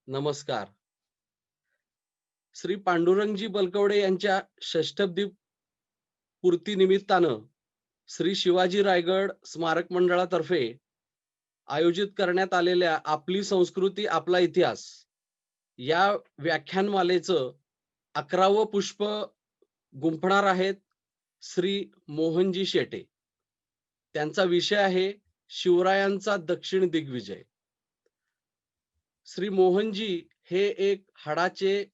नमस्कार. श्री पांडुरंगजी बलकवडे यांच्या षष्ठब्दी पूर्तीनिमित्तानं श्री शिवाजी रायगड स्मारक मंडळातर्फे आयोजित करण्यात आलेल्या आपली संस्कृती आपला इतिहास या व्याख्यानमालेचं 11वं पुष्प गुंफणार आहेत श्री मोहनजी शेटे. त्यांचा विषय आहे शिवरायांचा दक्षिण दिग्विजय. श्री मोहनजी हे एक हाडाचे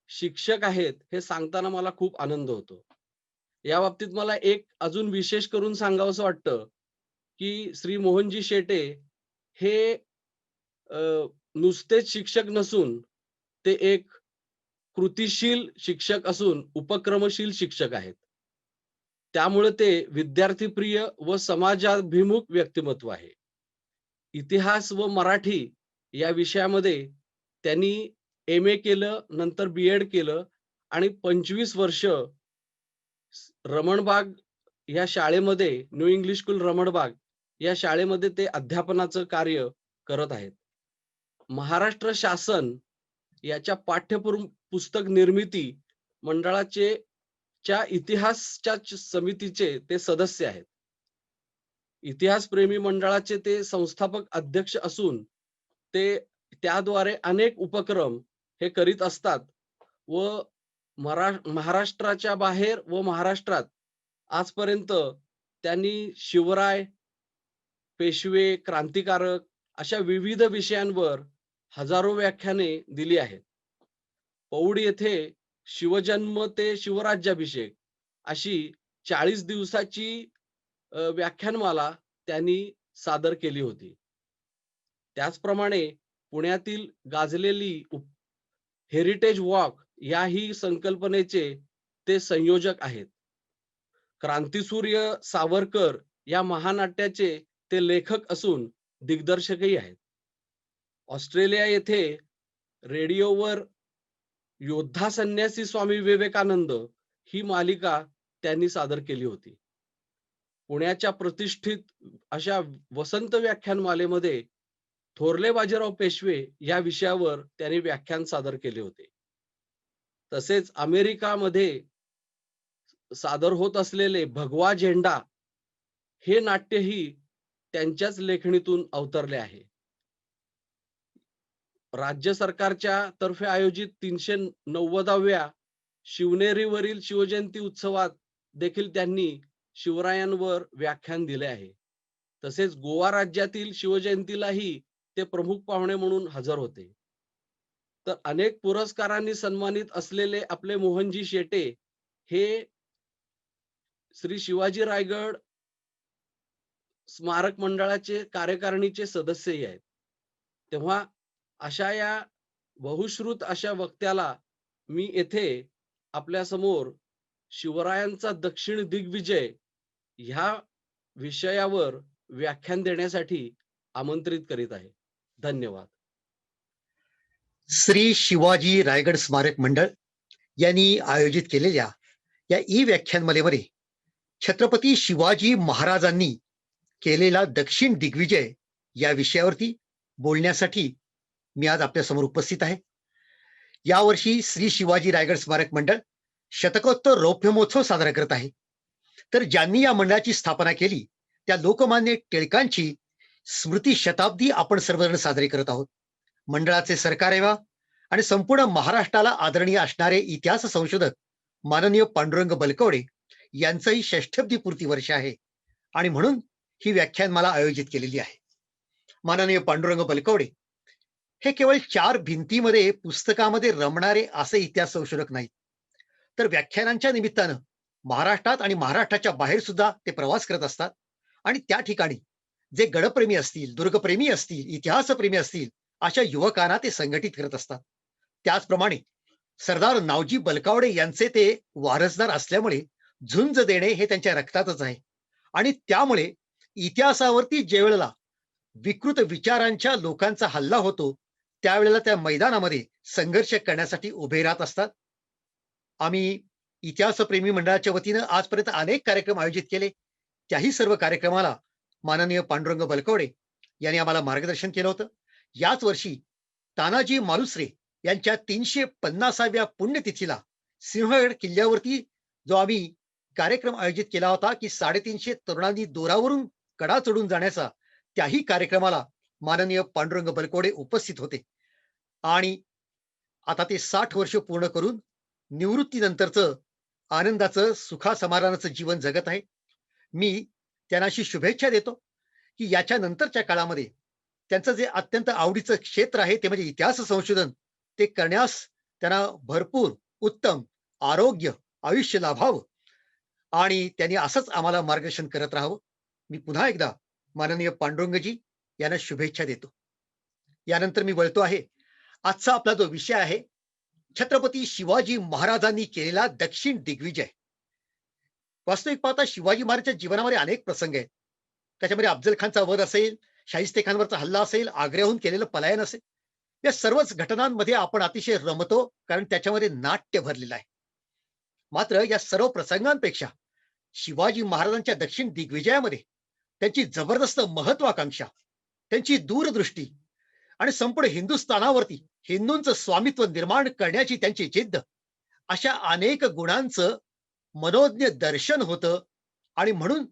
शिक्षक आहेत हे सांगताना मला खूप आनंद होतो. या बाबतीत मला एक अजून विशेष करून सांगावंसं वाटतं की श्री मोहनजी शेटे हे नुसतेच शिक्षक नसून ते एक कृतिशील शिक्षक असून उपक्रमशील शिक्षक आहेत. त्यामुळे ते विद्यार्थीप्रिय व समाजाभिमुख व्यक्तिमत्व आहे. इतिहास व मराठी या विषयामध्ये त्यांनी MA केलं, नंतर BEd केलं आणि 25 वर्ष रमणबाग या शाळेमध्ये, न्यू इंग्लिश स्कूल रमणबाग या शाळेमध्ये ते अध्यापनाचं कार्य करत आहेत. महाराष्ट्र शासन याच्या पुस्तक निर्मिती मंडळाचे इतिहासच्या समितीचे ते सदस्य आहेत. इतिहास प्रेमी मंडळाचे ते संस्थापक अध्यक्ष असून ते त्याद्वारे अनेक उपक्रम हे करीत असतात व महाराष्ट्राच्या बाहेर व महाराष्ट्रात आजपर्यंत त्यांनी शिवराय, पेशवे, क्रांतिकारक अशा विविध विषयांवर हजारो व्याख्याने दिली आहेत. पौड येथे शिवजन्म ते शिवराज्याभिषेक अशी 40 दिवसाची व्याख्यानमाला त्यांनी सादर केली होती. त्याचप्रमाणे पुण्यातील गाजलेली हेरिटेज वॉक याही संकल्पनेचे ते संयोजक आहेत. क्रांतिसूर्य सावरकर या महानाट्याचे ते लेखक असून दिग्दर्शकही आहेत. ऑस्ट्रेलिया येथे रेडिओवर योद्धा संन्यासी स्वामी विवेकानंद ही मालिका त्यांनी सादर केली होती. पुण्याच्या प्रतिष्ठित अशा वसंत व्याख्यानमालेमध्ये थोरले बाजीराव पेशवे या विषयावर त्यांनी व्याख्यान सादर केले होते. तसेच अमेरिकामध्ये सादर होत असलेले भगवा झेंडा हे नाट्यही त्यांच्याच लेखणीतून अवतरले आहे. राज्य सरकारच्या तर्फे आयोजित 390व्या शिवनेरीवरील शिवजयंती उत्सवात देखील त्यांनी शिवरायांवर व्याख्यान दिले आहे. तसेच गोवा राज्यातील शिवजयंतीलाही ते प्रमुख पाहुणे म्हणून हजर होते. तर अनेक पुरस्कारांनी सन्मानित असलेले आपले मोहनजी शेटे हे श्री शिवाजी रायगड स्मारक मंडळाचे कार्यकारिणीचे सदस्यही आहेत. तेव्हा अशा या बहुश्रुत अशा वक्त्याला मी येथे आपल्या समोर शिवरायांचा दक्षिण दिग्विजय ह्या विषयावर व्याख्यान देण्यासाठी आमंत्रित करीत आहे. धन्यवाद. श्री शिवाजी रायगड स्मारक मंडळ यांनी आयोजित केलेल्या या व्याख्यानमालेमध्ये छत्रपती शिवाजी महाराजांनी केलेला दक्षिण दिग्विजय या विषयावरती बोलण्यासाठी मी आज आपल्या समोर उपस्थित आहे. यावर्षी श्री शिवाजी रायगड स्मारक मंडळ शतकोत्तर रौप्य महोत्सव साजरा करत आहे. तर ज्यांनी या मंडळाची स्थापना केली त्या लोकमान्य टिळकांची स्मृती शताब्दी आपण सर्वजण साजरी करत आहोत. मंडळाचे सरकार्यवाह आणि संपूर्ण महाराष्ट्राला आदरणीय असणारे इतिहास संशोधक माननीय पांडुरंग बलकवडे यांचंही षष्ठब्दी पूर्ती वर्ष आहे आणि म्हणून ही व्याख्यानमाला आयोजित केलेली आहे. माननीय पांडुरंग बलकवडे हे केवळ 4 भिंतीमध्ये पुस्तकामध्ये रमणारे असे इतिहास संशोधक नाहीत, तर व्याख्यानांच्या निमित्तानं महाराष्ट्रात आणि महाराष्ट्राच्या बाहेर सुद्धा ते प्रवास करत असतात आणि त्या ठिकाणी जे गडप्रेमी असतील, दुर्गप्रेमी असतील, इतिहासप्रेमी असतील अशा युवकांना ते संघटित करत असतात. त्याचप्रमाणे सरदार नावजी बलकावडे यांचे ते वारसदार असल्यामुळे झुंज देणे हे त्यांच्या रक्तातच आहे. आणि त्यामुळे इतिहासावरती जे वेळेला विकृत विचारांच्या लोकांचा हल्ला होतो, त्यावेळेला त्या मैदानामध्ये संघर्ष करण्यासाठी उभे राहत असतात. आम्ही इतिहासप्रेमी मंडळाच्या वतीनं आजपर्यंत अनेक कार्यक्रम आयोजित केले. त्याही सर्व कार्यक्रमाला माननीय पांडुरंग बलकवडे यांनी आम्हाला मार्गदर्शन केलं होतं. याच वर्षी तानाजी मालुसरे यांच्या 350व्या पुण्यतिथीला सिंहगड किल्ल्यावरती जो आम्ही कार्यक्रम आयोजित केला होता की 350 तरुणांनी दोरावरून कडा चढून जाण्याचा, त्याही कार्यक्रमाला माननीय पांडुरंग बलकवडे उपस्थित होते. आणि आता ते 60 वर्ष पूर्ण करून निवृत्तीनंतरचं आनंदाचं सुखासमाधानाचं जीवन जगत आहे. मी त्यांना अशी शुभेच्छा देतो की याच्या नंतरच्या काळामध्ये त्यांचं जे अत्यंत आवडीचं क्षेत्र आहे ते म्हणजे इतिहास संशोधन, ते करण्यास त्यांना भरपूर उत्तम आरोग्य आयुष्य लाभावं आणि त्यांनी असंच आम्हाला मार्गदर्शन करत राहावं. मी पुन्हा एकदा माननीय पांडुरंगजी यांना शुभेच्छा देतो. यानंतर मी वळतो आहे, आजचा आपला जो विषय आहे, छत्रपती शिवाजी महाराजांनी केलेला दक्षिण दिग्विजय. वास्तविक पाहता शिवाजी महाराजांच्या जीवनामध्ये अनेक प्रसंग आहेत. त्याच्यामध्ये अफजल खानचा वध असेल, शाहिस्ते खानवरचा हल्ला असेल, आग्र्याहून केलेलं पलायन असेल, या सर्वच घटनांमध्ये आपण अतिशय रमतो, कारण त्याच्यामध्ये नाट्य भरलेलं आहे. मात्र या सर्व प्रसंगांपेक्षा शिवाजी महाराजांच्या दक्षिण दिग्विजयामध्ये त्यांची जबरदस्त महत्वाकांक्षा, त्यांची दूरदृष्टी आणि संपूर्ण हिंदुस्थानावरती हिंदूंचं स्वामित्व निर्माण करण्याची त्यांची जिद्द, अशा अनेक गुणांचं मनोज्ञ दर्शन होतं. आणि म्हणून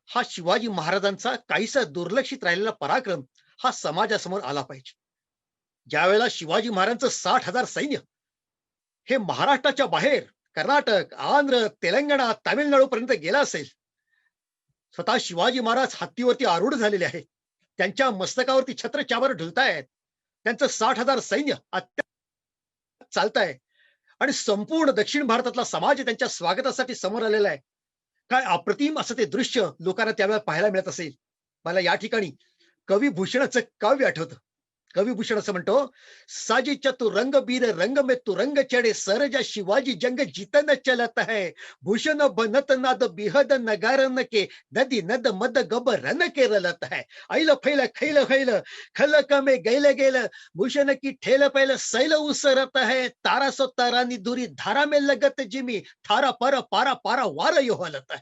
हा शिवाजी महाराजांचा काहीसा दुर्लक्षित राहिलेला पराक्रम हा समाजासमोर आला पाहिजे. ज्या वेळेला शिवाजी महाराजांचं 60,000 सैन्य हे महाराष्ट्राच्या बाहेर कर्नाटक, आंध्र, तेलंगणा, तामिळनाडू पर्यंत गेला असेल, स्वतः शिवाजी महाराज हत्तीवरती आरूढ झालेले आहेत, त्यांच्या मस्तकावरती छत्र चादर ढुलतायत, त्यांचं 60,000 सैन्य चालतंय आणि संपूर्ण दक्षिण भारतातला समाज त्यांच्या स्वागतासाठी समोर आलेला आहे. काय अप्रतिम असं ते दृश्य लोकांना त्यावेळेला पाहायला मिळत असेल. मला या ठिकाणी कवी भूषणाचं काव्य आठवतं. कवी भूषण असं म्हणतो, साजी चतुरंग बीर रंग में तुरंग चढ़े सरजा शिवाजी जंग जीतन चलत है, भूषण बनत नाद बिहद नगारन के नदी नद मद गब रन के रलत है, ऐल फैल खैल खैल खलक में गैल गेल भूषण की ठेल पैल सैल उसरत है, तारा सो तारानी दूरी धारा में लगत जिमी थारा पर पारा पारा वार यो हलत है.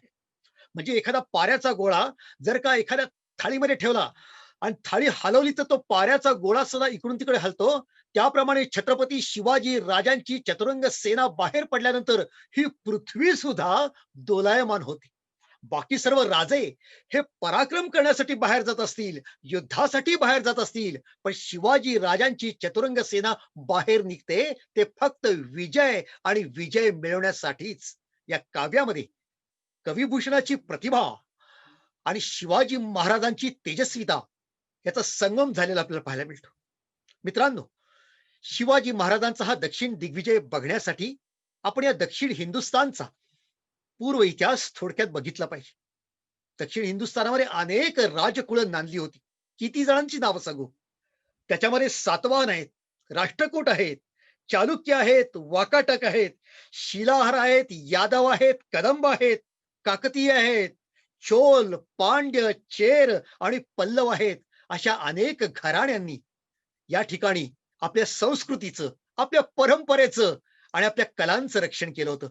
म्हणजे एखादा पाऱ्याचा गोळा जर का एखाद्या थाळीमध्ये ठेवला आणि थाळी हलवली तर तो पाऱ्याचा गोळा सुद्धा इकडून तिकडे हलतो. त्याप्रमाणे छत्रपती शिवाजी राजांची चतुरंग सेना बाहेर पडल्यानंतर ही पृथ्वी सुद्धा दोलायमान होती. बाकी सर्व राजे हे पराक्रम करण्यासाठी बाहेर जात असतील, युद्धासाठी बाहेर जात असतील, पण शिवाजी राजांची चतुरंग सेना बाहेर निघते ते फक्त विजय आणि विजय मिळवण्यासाठीच. या काव्यामध्ये कविभूषणाची प्रतिभा आणि शिवाजी महाराजांची तेजस्विता याचा संगम झालेला आपल्याला पाहायला मिळतो. मित्रांनो, शिवाजी महाराजांचा हा दक्षिण दिग्विजय बघण्यासाठी आपण या दक्षिण हिंदुस्थानचा पूर्व इतिहास थोडक्यात बघितला पाहिजे. दक्षिण हिंदुस्थानामध्ये अनेक राजकुळं नांदली होती. किती जणांची नावं सांगू. त्याच्यामध्ये सातवाहन आहेत, राष्ट्रकूट आहेत, चालुक्य आहेत, वाकाटक आहेत, शिलाहार आहेत, यादव आहेत, कदंब आहेत, काकतीय आहेत, चोल, पांड्य, चेर आणि पल्लव आहेत. अशा अनेक घराण्यांनी या ठिकाणी आपल्या संस्कृतीचं, आपल्या परंपरेचं आणि आपल्या कलांचं रक्षण केलं होतं.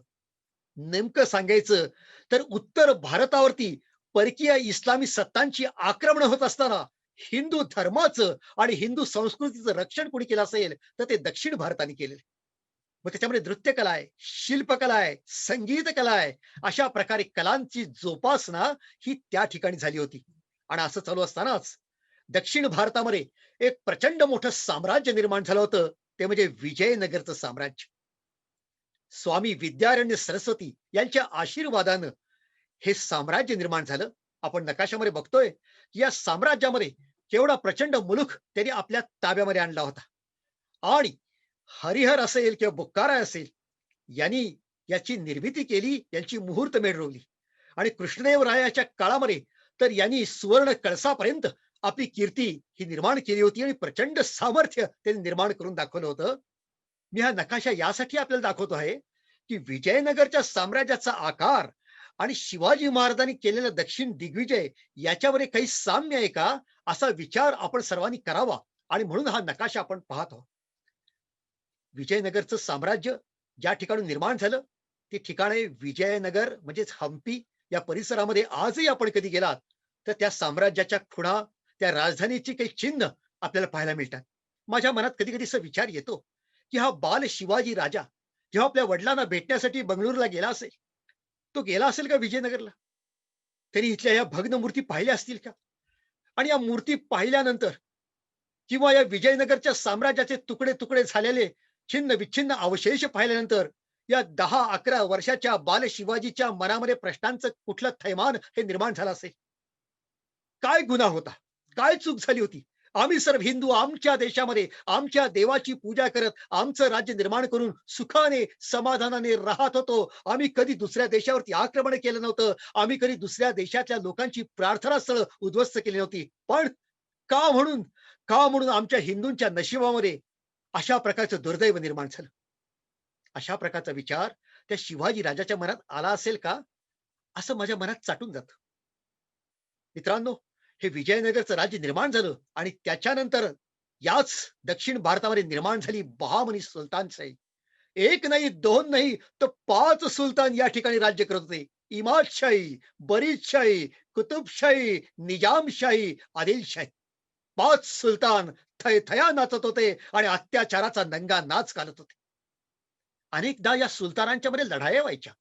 नेमकं सांगायचं तर उत्तर भारतावरती परकीय इस्लामी सत्तांची आक्रमण होत असताना हिंदू धर्माचं आणि हिंदू संस्कृतीचं रक्षण कोणी केलं असेल तर ते दक्षिण भारताने केलेलं. मग त्याच्यामध्ये नृत्यकला आहे, शिल्पकला आहे, संगीत कला आहे, अशा प्रकारे कलांची जोपासना ही त्या ठिकाणी झाली होती. आणि असं चालू असतानाच दक्षिण भारतामध्ये एक प्रचंड मोठं साम्राज्य निर्माण झालं होतं, ते म्हणजे विजयनगरचं साम्राज्य. स्वामी विद्यारण्य सरस्वती यांच्या आशीर्वादानं हे साम्राज्य निर्माण झालं. आपण नकाशामध्ये बघतोय की या साम्राज्यामध्ये केवढा प्रचंड मुलुख त्यांनी आपल्या ताब्यामध्ये आणला होता. आणि हरिहर असेल किंवा बुक्काराय असेल, यांनी याची निर्मिती केली, यांची मुहूर्त मेढ रोवली. आणि कृष्णदेवरायाच्या काळामध्ये तर यांनी सुवर्ण कळसापर्यंत आपली कीर्ती ही निर्माण केली होती आणि प्रचंड सामर्थ्य त्यांनी निर्माण करून दाखवलं होतं. मी हा नकाशा यासाठी आपल्याला दाखवतो आहे की विजयनगरच्या साम्राज्याचा आकार आणि शिवाजी महाराजांनी केलेलं दक्षिण दिग्विजय याच्यावर काही साम्य आहे का, असा विचार आपण सर्वांनी करावा. आणि म्हणून हा नकाशा आपण पाहतो. विजयनगरचं साम्राज्य ज्या ठिकाणी निर्माण झालं ते ठिकाण आहे विजयनगर, म्हणजेच हम्पी. या परिसरामध्ये आजही आपण कधी गेलात तर त्या साम्राज्याच्या खुणा, त्या राजधानीची काही चिन्ह आपल्याला पाहायला मिळतात. माझ्या मनात कधी कधी असा विचार येतो की हा बाल शिवाजी राजा जेव्हा आपल्या वडिलांना भेटण्यासाठी बंगळुरूला गेला असेल, तो गेला असेल का विजयनगरला? त्यांनी इथल्या या भग्न मूर्ती पाहिल्या असतील का? आणि या मूर्ती पाहिल्यानंतर किंवा या विजयनगरच्या साम्राज्याचे तुकडे तुकडे झालेले छिन्न विच्छिन्न अवशेष पाहिल्यानंतर या 10-11 वर्षाच्या बाल शिवाजीच्या मनामध्ये प्रश्नांचं कुठलं थैमान हे निर्माण झालं असेल? काय गुन्हा होता? काय चूक झाली होती? आम्ही सर्व हिंदू आमच्या देशामध्ये आमच्या देवाची पूजा करत आमचं राज्य निर्माण करून सुखाने समाधानाने राहत होतो. आम्ही कधी दुसऱ्या देशावरती आक्रमण केलं नव्हतं. आम्ही कधी दुसऱ्या देशातल्या लोकांची प्रार्थना स्थळं उद्ध्वस्त केली नव्हती. पण का म्हणून का म्हणून आमच्या हिंदूंच्या नशिबामध्ये अशा प्रकारचं दुर्दैव निर्माण झालं? अशा प्रकारचा विचार त्या शिवाजी राजाच्या मनात आला असेल का, असं माझ्या मनात चाटून जातं. मित्रांनो, हे विजयनगरचं राज्य निर्माण झालं आणि त्याच्यानंतर याच दक्षिण भारतामध्ये निर्माण झाली बहामनी सुलतानशाही. एक नाही, दोन नाही, तर 5 सुलतान या ठिकाणी राज्य करत होते. इमादशाही, बरीदशाही, कुतुबशाही, निजामशाही, आदिलशाही. 5 सुलतान थयथया नाचत होते आणि अत्याचाराचा नंगा नाच घालत होते. अनेकदा या सुलतानांच्या मध्ये लढाया व्हायच्या,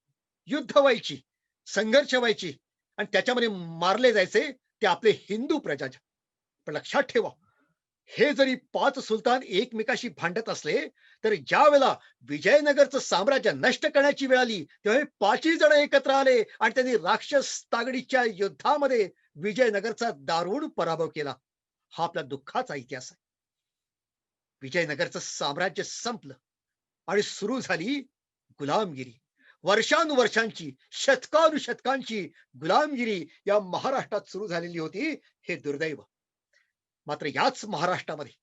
युद्ध व्हायची, संघर्ष व्हायची आणि त्याच्यामध्ये मारले जायचे ते आपले हिंदू प्रजा. पण लक्षात ठेवा, हे जरी 5 सुलतान एकमेकाशी भांडत असले, तर ज्या वेळेला विजयनगरचं साम्राज्य नष्ट करण्याची वेळ आली तेव्हा हे 5ही जण एकत्र आले आणि त्यांनी राक्षस तागडीच्या युद्धामध्ये विजयनगरचा दारुण पराभव केला. हा आपला दुःखाचा इतिहास आहे. विजयनगरचं साम्राज्य संपलं आणि सुरू झाली गुलामगिरी. वर्षानुवर्षांची, शतकानुशतकांची गुलामगिरी या महाराष्ट्रात सुरू झालेली होती. हे दुर्दैव. मात्र याच महाराष्ट्रामध्ये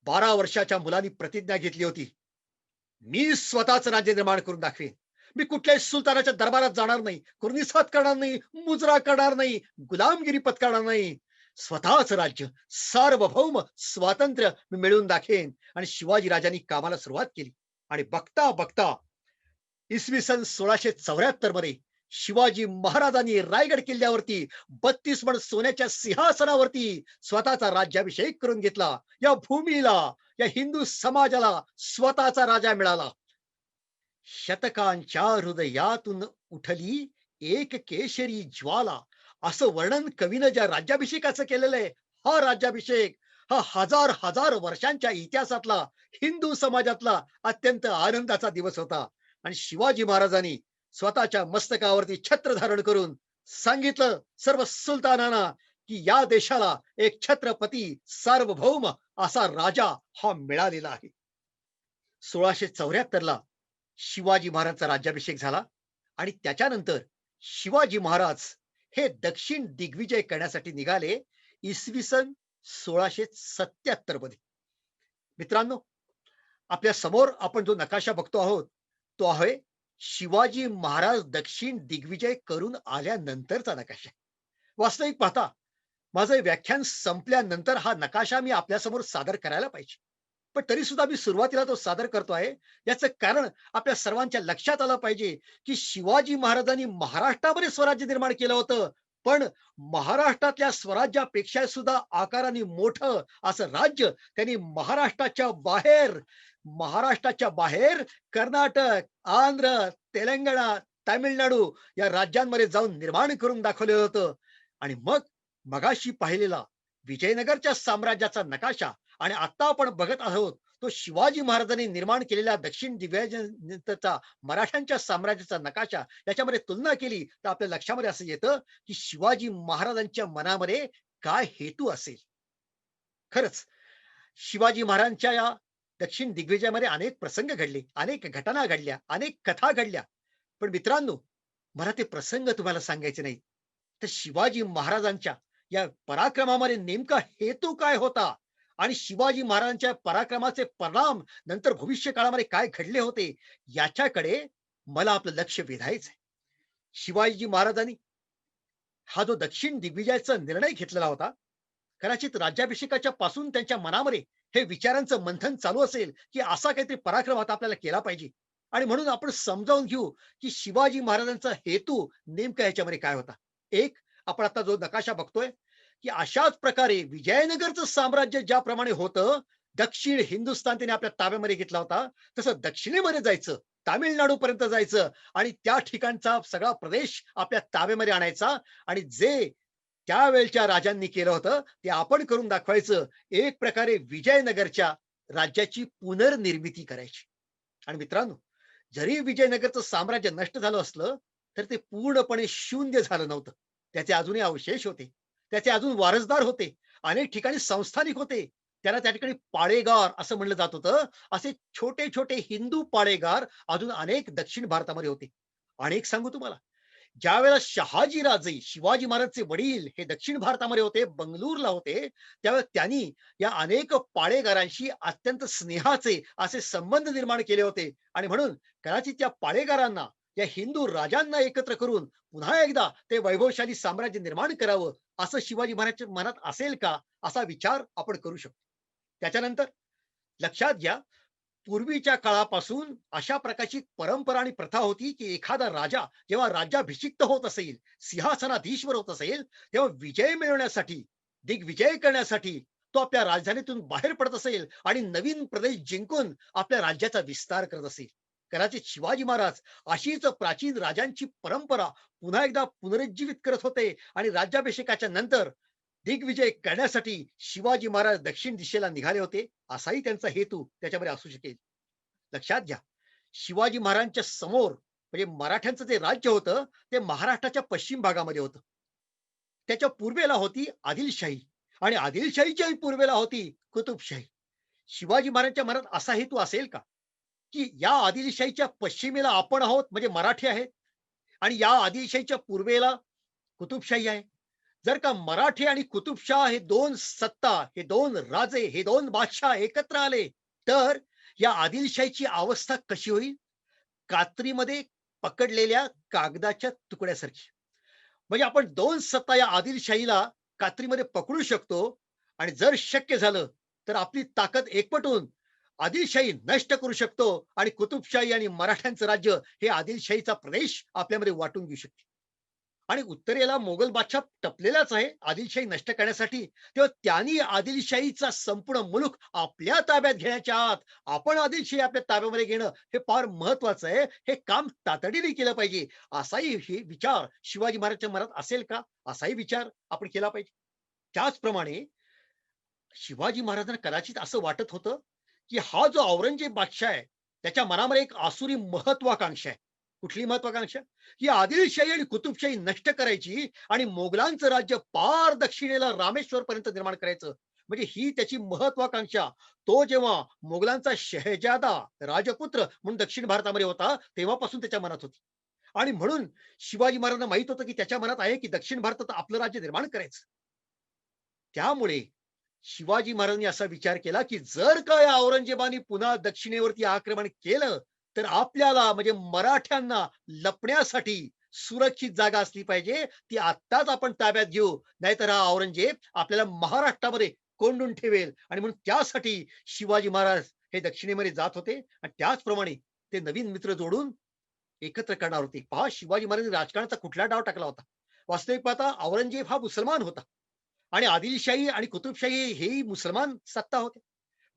12 वर्षाच्या मुलांनी प्रतिज्ञा घेतली होती, मी स्वतःच राज्य निर्माण करून दाखवेन. मी कुठल्याही सुलतानाच्या दरबारात जाणार नाही, कुर्निसात करणार नाही, मुजरा करणार नाही, गुलामगिरी पत्करणार नाही. स्वतःच राज्य, सार्वभौम स्वातंत्र्य मी मिळवून दाखेन. आणि शिवाजी राजांनी कामाला सुरुवात केली. आणि बघता बघता इसवी सन 1674 मध्ये शिवाजी महाराजांनी रायगड किल्ल्यावरती 32 पण सोन्याच्या सिंहासनावरती स्वतःचा राज्याभिषेक करून घेतला. या भूमीला, या हिंदू समाजाला स्वतःचा राजा मिळाला. शतकांच्या हृदयातून उठली एक केशरी ज्वाला, असं वर्णन कवीनं ज्या राज्याभिषेकाचं केलेलं आहे, हा राज्याभिषेक हा हजार हजार वर्षांच्या इतिहासातला हिंदू समाजातला अत्यंत आनंदाचा दिवस होता. आणि शिवाजी महाराजांनी स्वतःच्या मस्तकावरती छत्र धारण करून सांगितलं सर्व सुलतानांना की या देशाला एक छत्रपती सार्वभौम असा राजा हा मिळालेला आहे. 1674 ला शिवाजी महाराजांचा राज्याभिषेक झाला आणि त्याच्यानंतर शिवाजी महाराज हे दक्षिण दिग्विजय करण्यासाठी निघाले इसवी सन 1677 मध्ये. मित्रांनो, आपल्या समोर आपण जो नकाशा बघतो आहोत तो आहे शिवाजी महाराज दक्षिण दिग्विजय करून आल्यानंतरचा नकाशा. वास्तविक पाहता माझं हे व्याख्यान संपल्यानंतर हा नकाशा मी आपल्यासमोर सादर करायला पाहिजे, पण तरी सुद्धा मी सुरुवातीला तो सादर करतो आहे. याचं कारण आपल्या सर्वांच्या लक्षात आलं पाहिजे की शिवाजी महाराजांनी महाराष्ट्रामध्ये स्वराज्य निर्माण केलं होतं, पण महाराष्ट्रातल्या स्वराज्यापेक्षा सुद्धा आकाराने मोठं असं राज्य त्यांनी महाराष्ट्राच्या बाहेर कर्नाटक, आंध्र, तेलंगणा, तामिळनाडू या राज्यांमध्ये जाऊन निर्माण करून दाखवलेलं होतं. आणि मग मगाशी पाहिलेला विजयनगरच्या साम्राज्याचा नकाशा आणि आता आपण बघत आहोत तो शिवाजी महाराजांनी निर्माण केलेल्या दक्षिण दिग्विजयाचा मराठ्यांच्या साम्राज्याचा नकाशा, याच्यामध्ये तुलना केली तर आपल्या लक्षामध्ये असं येतं की शिवाजी महाराजांच्या मनामध्ये काय हेतू असेल. खरंच शिवाजी महाराजांच्या या दक्षिण दिग्विजयामध्ये अनेक प्रसंग घडले, अनेक घटना घडल्या, अनेक कथा घडल्या. पण मित्रांनो, मला ते प्रसंग तुम्हाला सांगायचे नाहीत, तर शिवाजी महाराजांच्या या पराक्रमामध्ये नेमका हेतू काय होता आणि शिवाजी महाराजांच्या पराक्रमाचे परिणाम नंतर भविष्य काळामध्ये काय घडले होते, याच्याकडे मला आपलं लक्ष वेधायचंय. शिवाजी महाराजांनी हा जो दक्षिण दिग्विजयाचा निर्णय घेतलेला होता, कदाचित राज्याभिषेकाच्या पासून त्यांच्या मनामध्ये हे विचारांचं मंथन चालू असेल, की असा काहीतरी पराक्रम आता आपल्याला केला पाहिजे. आणि म्हणून आपण समजावून घेऊ, की शिवाजी महाराजांचा हेतू नेमका ह्याच्यामध्ये काय होता. एक, आपण आता जो नकाशा बघतोय, की अशाच प्रकारे विजयनगरचं साम्राज्य ज्याप्रमाणे होतं, दक्षिण हिंदुस्थान त्याने आपल्या ताब्यामध्ये घेतला होता, तसं दक्षिणेमध्ये जायचं, तामिळनाडू पर्यंत जायचं आणि त्या ठिकाणचा सगळा प्रदेश आपल्या ताब्यामध्ये आणायचा. आणि जे त्यावेळच्या राजांनी केलं होतं ते आपण करून दाखवायचं. एक प्रकारे विजयनगरच्या राज्याची पुनर्निर्मिती करायची. आणि मित्रांनो, जरी विजयनगरचं साम्राज्य नष्ट झालं असलं, तर ते पूर्णपणे शून्य झालं नव्हतं. त्याचे अजूनही अवशेष होते, त्याचे अजून वारसदार होते, अनेक ठिकाणी संस्थानिक होते. त्याला त्या ठिकाणी पाळेगार असं म्हणलं जात होतं. असे छोटे छोटे हिंदू पाळेगार अजून अनेक दक्षिण भारतामध्ये होते. अनेक सांगू तुम्हाला, ज्यावेळेला शहाजी राजे शिवाजी महाराजचे वडील हे दक्षिण भारतामध्ये होते, बंगळूरला होते, त्यावेळेस त्यांनी या अनेक पाळेगारांशी अत्यंत स्नेहाचे असे संबंध निर्माण केले होते. आणि म्हणून कदाचित त्या पाळेगारांना या हिंदू राजांना एकत्र करून पुन्हा एकदा ते वैभवशाली साम्राज्य निर्माण करावं असं शिवाजी महाराजांच्या मनात असेल का, असा विचार आपण करू शकतो. त्याच्यानंतर लक्षात घ्या, पूर्वीच्या काळापासून अशा प्रकारची परंपरा आणि प्रथा होती, की एखादा राजा जेव्हा राज्याभिषिक्त होत असेल, सिंहासनाधीश्वर होत असेल, तेव्हा विजय मिळवण्यासाठी, दिग्विजय करण्यासाठी तो आपल्या राजधानीतून बाहेर पडत असेल आणि नवीन प्रदेश जिंकून आपल्या राज्याचा विस्तार करत असेल. कदाचित शिवाजी महाराज अशीच प्राचीन राजांची परंपरा पुन्हा एकदा पुनरुज्जीवित करत होते आणि राज्याभिषेकाच्या नंतर दिग्विजय करण्यासाठी शिवाजी महाराज दक्षिण दिशेला निघाले होते. असाही त्यांचा हेतू त्याच्यामध्ये असू शकेल. लक्षात घ्या, शिवाजी महाराजांच्या समोर म्हणजे मराठ्यांचं जे राज्य होतं ते महाराष्ट्राच्या पश्चिम भागामध्ये होतं. त्याच्या पूर्वेला होती आदिलशाही आणि आदिलशाहीच्या पूर्वेला होती कुतुबशाही. शिवाजी महाराजांच्या मनात असा हेतू असेल का, की या आदिलशाहीच्या पश्चिमेला आपण आहोत म्हणजे मराठी आहेत आणि या आदिलशाहीच्या पूर्वेला कुतुबशाही आहे. जर का मराठी आणि कुतुबशाह हे दोन सत्ता, हे दोन राजे, हे दोन बादशाह एकत्र आले, तर या आदिलशाहीची अवस्था कशी होईल? कात्रीमध्ये पकडलेल्या कागदाच्या तुकड्यासारखी. म्हणजे आपण दोन सत्ता या आदिलशाहीला कात्रीमध्ये पकडू शकतो आणि जर शक्य झालं तर आपली ताकद एकवटून आदिलशाही नष्ट करू शकतो आणि कुतुबशाही आणि मराठ्यांचं राज्य हे आदिलशाहीचा प्रदेश आपल्यामध्ये वाटून घेऊ शकते. आणि उत्तरेला मोगल बादशाह टपलेलाच आहे आदिलशाही नष्ट करण्यासाठी. तेव्हा त्यांनी आदिलशाहीचा संपूर्ण मुलूक आपल्या ताब्यात घेण्याच्या आत आपण आदिलशाही आपल्या ताब्यामध्ये घेणं हे फार महत्वाचं आहे. हे काम तातडीने केलं पाहिजे. असाही विचार शिवाजी महाराजांच्या मनात असेल का, असाही विचार आपण केला पाहिजे. त्याचप्रमाणे शिवाजी महाराजांना कदाचित असं वाटत होतं, की हा जो औरंगजेब बादशाह आहे, त्याच्या मनामध्ये एक आसुरी महत्वाकांक्षा आहे. कुठली महत्वाकांक्षा? ही आदिलशाही आणि कुतुबशाही नष्ट करायची आणि मोगलांचं राज्य पार दक्षिणेला रामेश्वर पर्यंत निर्माण करायचं. म्हणजे ही त्याची महत्वाकांक्षा. तो जेव्हा मोगलांचा शहजादा राजपुत्र म्हणून दक्षिण भारतामध्ये होता, तेव्हापासून त्याच्या मनात होती. आणि म्हणून शिवाजी महाराजांना माहित होतं, की त्याच्या मनात आहे, की दक्षिण भारतात आपलं राज्य निर्माण करायचं. त्यामुळे शिवाजी महाराजांनी असा विचार केला, की जर का या औरंगजेबाने पुन्हा दक्षिणेवरती आक्रमण केलं, तर आपल्याला म्हणजे मराठ्यांना लपण्यासाठी सुरक्षित जागा असली पाहिजे. ती आत्ताच आपण ताब्यात घेऊ. नाहीतर हा औरंगजेब आपल्याला महाराष्ट्रामध्ये कोंडून ठेवेल. आणि म्हणून त्यासाठी शिवाजी महाराज हे दक्षिणेमध्ये जात होते आणि त्याचप्रमाणे ते नवीन मित्र जोडून एकत्र करणार होते. पहा, शिवाजी महाराजांनी राजकारणाचा कुठला डाव टाकला होता. वास्तविक पाहता औरंगजेब हा मुसलमान होता आणि आदिलशाही आणि कुतुबशाही हेही मुसलमान सत्ता होते.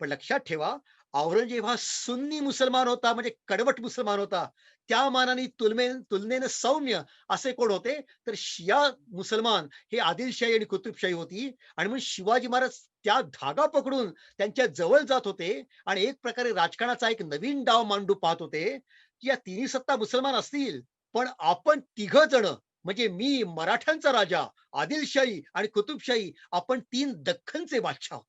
पण लक्षात ठेवा, औरंगजेब हा सुन्नी मुसलमान होता, म्हणजे कडवट मुसलमान होता. त्या मानाने तुलनेनं सौम्य असे कोण होते, तर शिया मुसलमान हे आदिलशाही आणि कुतुबशाही होती. आणि म्हणून शिवाजी महाराज त्या धागा पकडून त्यांच्या जवळ जात होते आणि एक प्रकारे राजकारणाचा एक नवीन डाव मांडू पाहत होते, की या तिन्ही सत्ता मुसलमान असतील, पण आपण तिघ जण म्हणजे मी मराठ्यांचा राजा, आदिलशाही आणि कुतुबशाही, आपण तीन दख्खनचे बादशाह आहोत.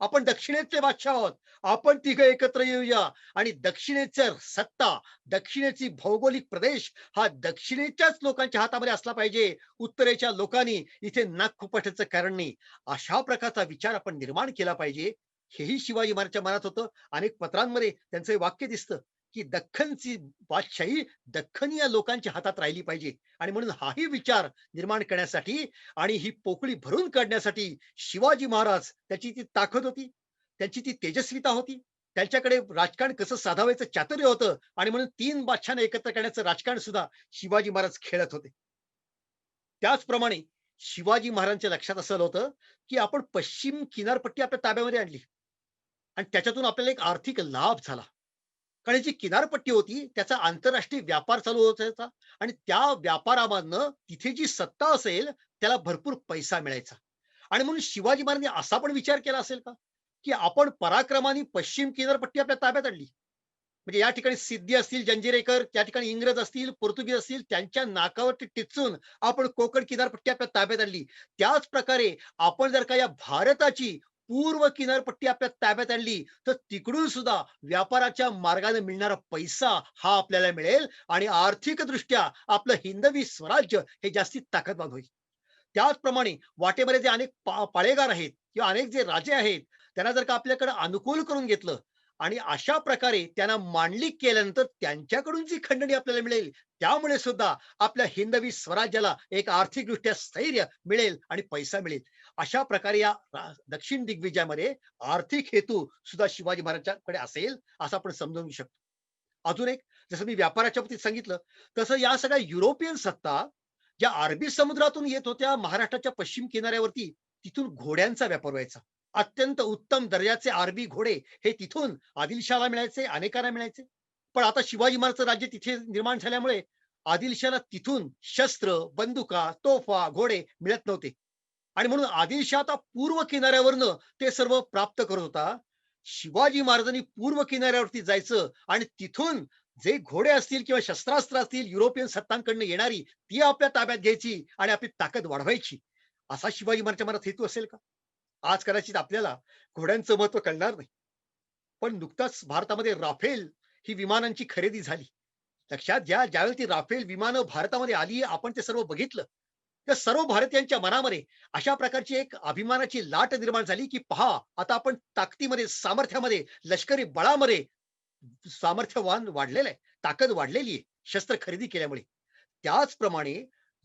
आपण दक्षिणेतले बादशाह आहोत. आपण तिघं एकत्र येऊया आणि दक्षिणेचं सत्ता, दक्षिणेची भौगोलिक प्रदेश हा दक्षिणेच्याच लोकांच्या हातामध्ये असला पाहिजे. उत्तरेच्या लोकांनी इथे नाक खुपटायचं कारण नाही. अशा प्रकारचा विचार आपण निर्माण केला पाहिजे. हेही शिवाजी महाराजांच्या मनात होतं. अनेक पत्रांमध्ये त्यांचं हे वाक्य दिसतं, की दख्खनची बादशाही दख्खनी लोकांच्या हातात राहिली पाहिजे. आणि म्हणून हाही विचार निर्माण करण्यासाठी आणि ही पोकळी भरून काढण्यासाठी शिवाजी महाराज त्याची ती ताकद होती, त्यांची ती तेजस्विता होती, त्यांच्याकडे राजकारण कसं साधावायचं चातुर्य होतं आणि म्हणून तीन बादशाहांना एकत्र करण्याचं राजकारण सुद्धा शिवाजी महाराज खेळत होते. त्याचप्रमाणे शिवाजी महाराजांच्या लक्षात असं होतं, की आपण पश्चिम किनारपट्टी आपल्या ताब्यामध्ये आणली आणि त्याच्यातून आपल्याला एक आर्थिक लाभ झाला. कारण जी किनारपट्टी होती त्याचा आंतरराष्ट्रीय व्यापार चालू होता आणि त्या व्यापारामधनं तिथे जी सत्ता असेल त्याला भरपूर पैसा मिळायचा. आणि म्हणून शिवाजी महाराजांनी असा पण विचार केला असेल का, की आपण पराक्रमाने पश्चिम किनारपट्टी आपल्या ताब्यात आणली. म्हणजे या ठिकाणी सिद्धी असतील, जंजिरेकर, त्या ठिकाणी इंग्रज असतील, पोर्तुगीज असतील, त्यांच्या नाकावरती टिचून आपण कोकण किनारपट्टी आपल्या ताब्यात आणली. त्याच प्रकारे आपण जर का या भारताची पूर्व किनारपट्टी आपल्या ताब्यात आणली, तर तिकडून सुद्धा व्यापाराच्या मार्गाने मिळणारा पैसा हा आपल्याला मिळेल आणि आर्थिकदृष्ट्या आपलं हिंदवी स्वराज्य हे जास्तीत ताकदवान होईल. त्याचप्रमाणे वाटेमध्ये जे अनेक पाळेगार आहेत किंवा अनेक जे राजे आहेत, त्यांना जर का आपल्याकडे अनुकूल करून घेतलं आणि अशा प्रकारे त्यांना मांडलिक केल्यानंतर त्यांच्याकडून जी खंडणी आपल्याला मिळेल, त्यामुळे सुद्धा आपल्या हिंदवी स्वराज्याला एक आर्थिकदृष्ट्या स्थैर्य मिळेल आणि पैसा मिळेल. अशा प्रकारे या दक्षिण दिग्विजयामध्ये आर्थिक हेतू सुद्धा शिवाजी महाराजांकडे असेल, असं आपण समजून घेऊ शकतो. अजून एक, जसं मी व्यापाराच्या बाबतीत सांगितलं, तसं या सगळ्या युरोपियन सत्ता ज्या अरबी समुद्रातून येत होत्या महाराष्ट्राच्या पश्चिम किनाऱ्यावरती, तिथून घोड्यांचा व्यापार व्हायचा. अत्यंत उत्तम दर्जाचे अरबी घोडे हे तिथून आदिलशहाला मिळायचे, अनेकांना मिळायचे. पण आता शिवाजी महाराजचं राज्य तिथे निर्माण झाल्यामुळे आदिलशहाला तिथून शस्त्र, बंदुका, तोफा, घोडे मिळत नव्हते. आणि म्हणून आदिलशाह आता पूर्व किनाऱ्यावरनं ते सर्व प्राप्त करत होता. शिवाजी महाराजांनी पूर्व किनाऱ्यावरती जायचं आणि तिथून जे घोडे असतील किंवा शस्त्रास्त्र असतील युरोपियन सत्तांकडनं येणारी, ती आपल्या ताब्यात घ्यायची आणि आपली ताकद वाढवायची. असा शिवाजी महाराजांच्या मनात हेतू असेल का? आज कदाचित आपल्याला घोड्यांचं महत्व कळणार नाही. पण नुकताच भारतामध्ये राफेल ही विमानांची खरेदी झाली. लक्षात घ्या, ज्यावेळी ती राफेल विमानं भारतामध्ये आली, आपण ते सर्व बघितलं. त्या सर्व भारतीयांच्या मनामध्ये अशा प्रकारची एक अभिमानाची लाट निर्माण झाली, की पहा आता आपण ताकदीमध्ये, सामर्थ्यामध्ये, लष्करी बळामध्ये सामर्थ्यवान वाढलेलं आहे, ताकद वाढलेली आहे शस्त्र खरेदी केल्यामुळे. त्याचप्रमाणे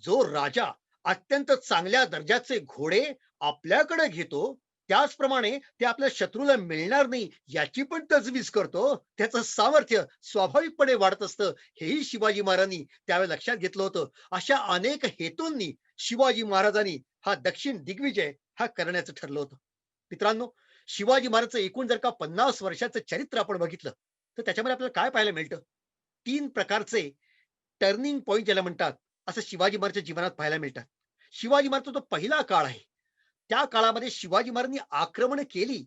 जो राजा अत्यंत चांगल्या दर्जाचे घोडे आपल्याकडे घेतो, त्याचप्रमाणे ते आपल्या शत्रूला मिळणार नाही याची पण तजवीज करतो. त्याचं सामर्थ्य स्वाभाविकपणे वाढत असतं. हेही शिवाजी महाराजांनी त्यावेळी लक्षात घेतलं होतं. अशा अनेक हेतूंनी शिवाजी महाराजांनी हा दक्षिण दिग्विजय हा करण्याचं ठरलं होतं. मित्रांनो, शिवाजी महाराजचं एकूण जर का 50 वर्षाचं चरित्र आपण बघितलं, तर त्याच्यामध्ये आपल्याला काय पाहायला मिळतं? 3 प्रकारचे टर्निंग पॉइंट ज्याला म्हणतात, असं शिवाजी महाराजांच्या जीवनात पाहायला मिळतात. शिवाजी महाराजचा तो पहिला काळ आहे. त्या काळामध्ये शिवाजी महाराजांनी आक्रमण केली,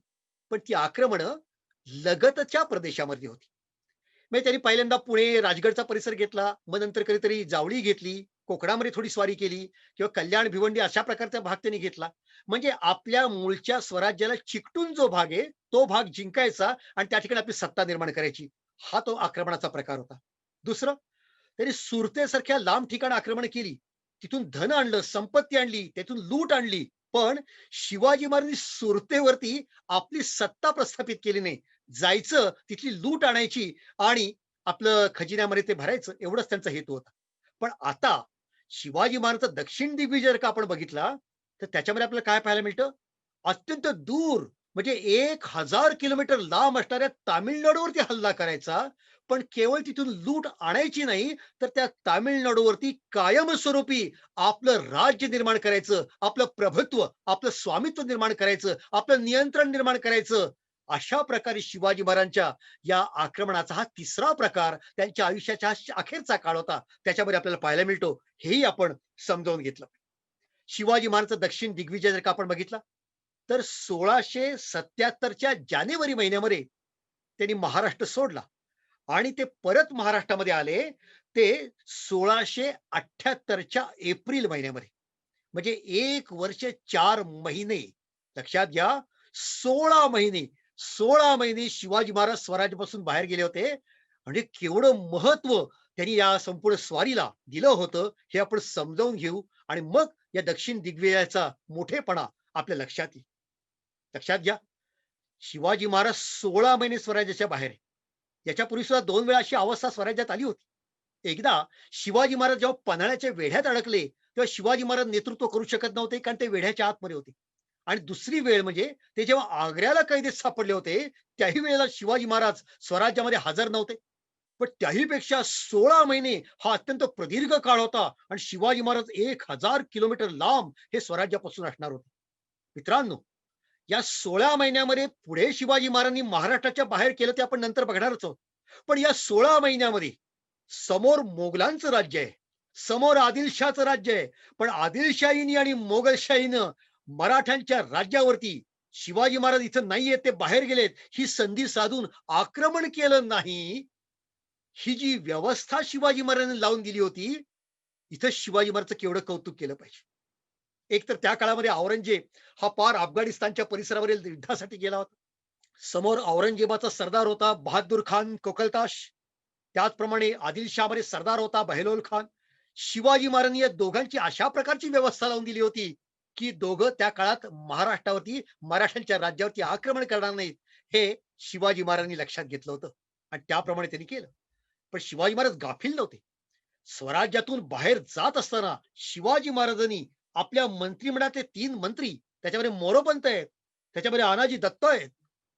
पण ती आक्रमणं लगतच्या प्रदेशामध्ये होती. म्हणजे त्यांनी पहिल्यांदा पुणे, राजगडचा परिसर घेतला, मग नंतर कधीतरी जावळी घेतली, कोकणामध्ये थोडी स्वारी केली किंवा कल्याण, भिवंडी अशा प्रकारचा भाग त्यांनी घेतला. म्हणजे आपल्या मूळच्या स्वराज्याला चिकटून जो भाग आहे, तो भाग जिंकायचा आणि त्या ठिकाणी आपली सत्ता निर्माण करायची. हा तो आक्रमणाचा प्रकार होता. दुसरं, त्यांनी सुरतेसारख्या लांब ठिकाणी आक्रमण केली. तिथून धन आणलं, संपत्ती आणली, त्यातून लूट आणली. पण शिवाजी महाराजांनी सुरतेवरती आपली सत्ता प्रस्थापित केली नाही. जायचं, तिथली लूट आणायची आणि आपलं खजिन्यामध्ये ते भरायचं, एवढंच त्यांचा हेतू होता. पण आता शिवाजी महाराजांचा दक्षिण दिग्विजय जर का आपण बघितला, तर त्याच्यामध्ये आपल्याला काय पाहायला मिळतं? अत्यंत दूर म्हणजे 1000 किलोमीटर लांब असणाऱ्या तामिळनाडूवरती हल्ला करायचा. पण केवळ तिथून लूट आणायची नाही, तर त्या तामिळनाडूवरती कायमस्वरूपी आपलं राज्य निर्माण करायचं, आपलं प्रभुत्व, आपलं स्वामित्व निर्माण करायचं, आपलं नियंत्रण निर्माण करायचं. अशा प्रकारे शिवाजी महाराजांच्या या आक्रमणाचा हा तिसरा प्रकार त्यांच्या आयुष्याच्या अखेरचा काळ होता. त्याच्यामध्ये आपल्याला पाहायला मिळतो. हेही आपण समजावून घेतलं. शिवाजी महाराजांचा दक्षिण दिग्विजय जर का आपण बघितला, तर 1677च्या जानेवारी महिन्यामध्ये त्यांनी महाराष्ट्र सोडला आणि ते परत महाराष्ट्रामध्ये आले ते 1678च्या एप्रिल महिन्यामध्ये. म्हणजे 1 वर्ष 4 महिने. लक्षात घ्या, 16 महिने शिवाजी महाराज स्वराज्यापासून बाहेर गेले होते. म्हणजे केवढं महत्व त्यांनी या संपूर्ण स्वारीला दिलं होतं हे आपण समजावून घेऊ आणि मग या दक्षिण दिग्विजयाचा मोठेपणा आपल्या लक्षात येईल. लक्षात घ्या, शिवाजी महाराज 16 महिने स्वराज्याच्या बाहेर आहे. याच्यापूर्वी सुद्धा 2 वेळा अशी अवस्था स्वराज्यात आली होती. एकदा शिवाजी महाराज जेव्हा पन्हाळ्याच्या वेढ्यात अडकले तेव्हा शिवाजी महाराज नेतृत्व करू शकत नव्हते, कारण ते वेढ्याच्या आतमध्ये होते. आणि दुसरी वेळ म्हणजे ते जेव्हा आग्र्याला कैदेत सापडले होते, त्याही वेळेला शिवाजी महाराज स्वराज्यामध्ये हजर नव्हते. पण त्याही पेक्षा 16 महिने हा अत्यंत प्रदीर्घ काळ होता आणि शिवाजी महाराज 1000 किलोमीटर लांब हे स्वराज्यापासून असणार होते. मित्रांनो, या 16 महिन्यामध्ये पुढे शिवाजी महाराजांनी महाराष्ट्राच्या बाहेर केलं ते आपण नंतर बघणारच आहोत. पण या 16 महिन्यामध्ये समोर मोगलांचं राज्य आहे, समोर आदिलशाचं राज्य आहे. पण आदिलशाहीनी आणि मोगलशाहीनं मराठ्यांच्या राज्यावरती शिवाजी महाराज इथं नाहीये, ते बाहेर गेलेत, ही संधी साधून आक्रमण केलं नाही. ही जी व्यवस्था शिवाजी महाराजांनी लावून दिली होती, इथं शिवाजी महाराजचं केवढं कौतुक केलं पाहिजे. एक तर त्या काळामध्ये औरंगजेब हा पार अफगाणिस्तानच्या परिसरावरील युद्धासाठी गेला होता. समोर औरंगजेबाचा सरदार होता बहादूर खान कोकलताश. त्याचप्रमाणे आदिलशाहमध्ये सरदार होता बहलोल खान. शिवाजी महाराजांनी या दोघांची अशा प्रकारची व्यवस्था लावून दिली होती की दोघं त्या काळात महाराष्ट्रावरती मराठ्यांच्या राज्यावरती आक्रमण करणार नाहीत, हे शिवाजी महाराजांनी लक्षात घेतलं होतं आणि त्याप्रमाणे त्यांनी केलं. पण शिवाजी महाराज गाफील नव्हते. स्वराज्यातून बाहेर जात असताना शिवाजी महाराजांनी आपल्या मंत्रिमंडळातले 3 मंत्री, त्याच्यामध्ये मोरोपंत आहेत, त्याच्यामध्ये आनाजी दत्त आहेत,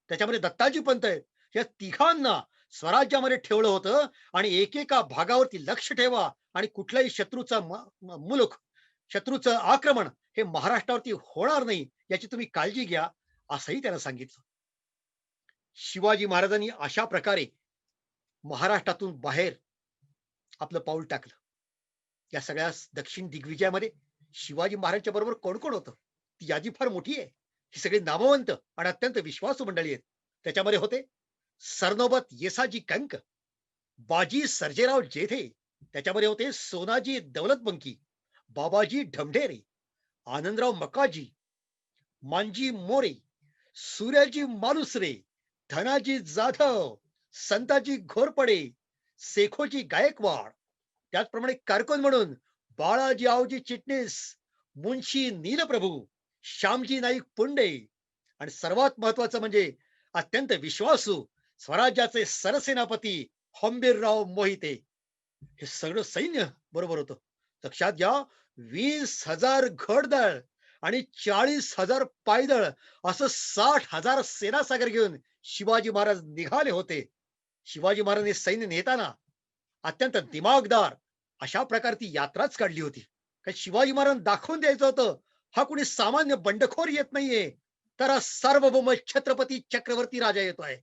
त्याच्यामध्ये दत्ताजी पंत आहेत, या तिघांना स्वराज्यामध्ये ठेवलं होतं आणि एकेका भागावरती लक्ष ठेवा आणि कुठल्याही शत्रूचा मुलुक, शत्रूचं आक्रमण हे महाराष्ट्रावरती होणार नाही याची तुम्ही काळजी घ्या, असंही त्यानं सांगितलं. शिवाजी महाराजांनी अशा प्रकारे महाराष्ट्रातून बाहेर आपलं पाऊल टाकलं. या सगळ्या दक्षिण दिग्विजयामध्ये शिवाजी महाराजांच्या बरोबर कोण कोण होतं, ती यादी फार मोठी आहे. ही सगळी नामवंत आणि अत्यंत विश्वासू मंडळी आहेत. त्याच्यामध्ये होते सरनोबत येसाजी कंक, बाजी सर्जेराव जेधे, त्याच्यामध्ये होते सोनाजी दौलतबंकी, बाबाजी ढमढेरे, आनंदराव मकाजी, मांजी मोरे, सूर्याजी मालुसरे, धनाजी जाधव, संताजी घोरपडे, शेखोजी गायकवाड. त्याचप्रमाणे कारकून म्हणून बाळाजी आवजी चिटणीस, मुन्शी नीलप्रभू, श्यामजी नाईक पुंडे आणि सर्वात महत्वाचं म्हणजे अत्यंत विश्वासू स्वराज्याचे सरसेनापती हंबीरराव मोहिते. हे सगळं सैन्य बरोबर होतं. लक्षात घ्या, 20,000 घोडदळ आणि 40,000 पायदळ असं 60,000 सेनासागर घेऊन शिवाजी महाराज निघाले होते. शिवाजी महाराजांनी सैन्य नेताना अत्यंत दिमागदार अशा प्रकारे ती यात्राच काढली होती. कारण शिवाजी महाराज दाखवून द्यायचं होतं, हा कुणी सामान्य बंडखोर येत नाहीये, तर हा सार्वभौम छत्रपती चक्रवर्ती राजा येतोय.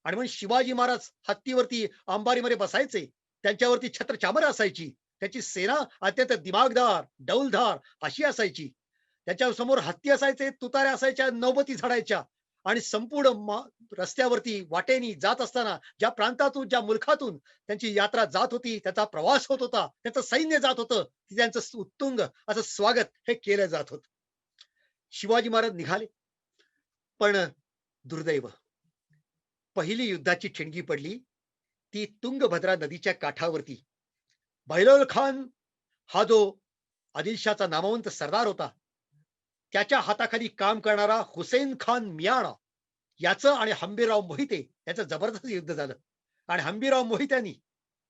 आणि म्हणून शिवाजी महाराज हत्तीवरती अंबारीमध्ये बसायचे, त्यांच्यावरती छत्रचामर असायची, त्याची सेना अत्यंत दिमागदार डौलधार अशी असायची. त्याच्या समोर हत्ती असायचे, तुताऱ्या असायच्या, नौबती झाडायच्या आणि संपूर्ण रस्त्यावरती वाटेनी जात असताना ज्या प्रांतातून ज्या मुलखातून त्यांची यात्रा जात होती, त्याचा प्रवास होत होता, त्याचं सैन्य जात होतं, त्यांचं उत्तुंग असं स्वागत हे केलं जात होतं. शिवाजी महाराज निघाले, पण दुर्दैव, पहिली युद्धाची ठिणगी पडली ती तुंगभद्रा नदीच्या काठावरती. बहलोल खान हा जो आदिलशाचा नामवंत सरदार होता, त्याच्या हाताखाली काम करणारा हुसेन खान मियाणा याचं आणि हंबीरराव मोहिते याचं जबरदस्त युद्ध झालं. आणि हंबीरराव मोहित्यांनी,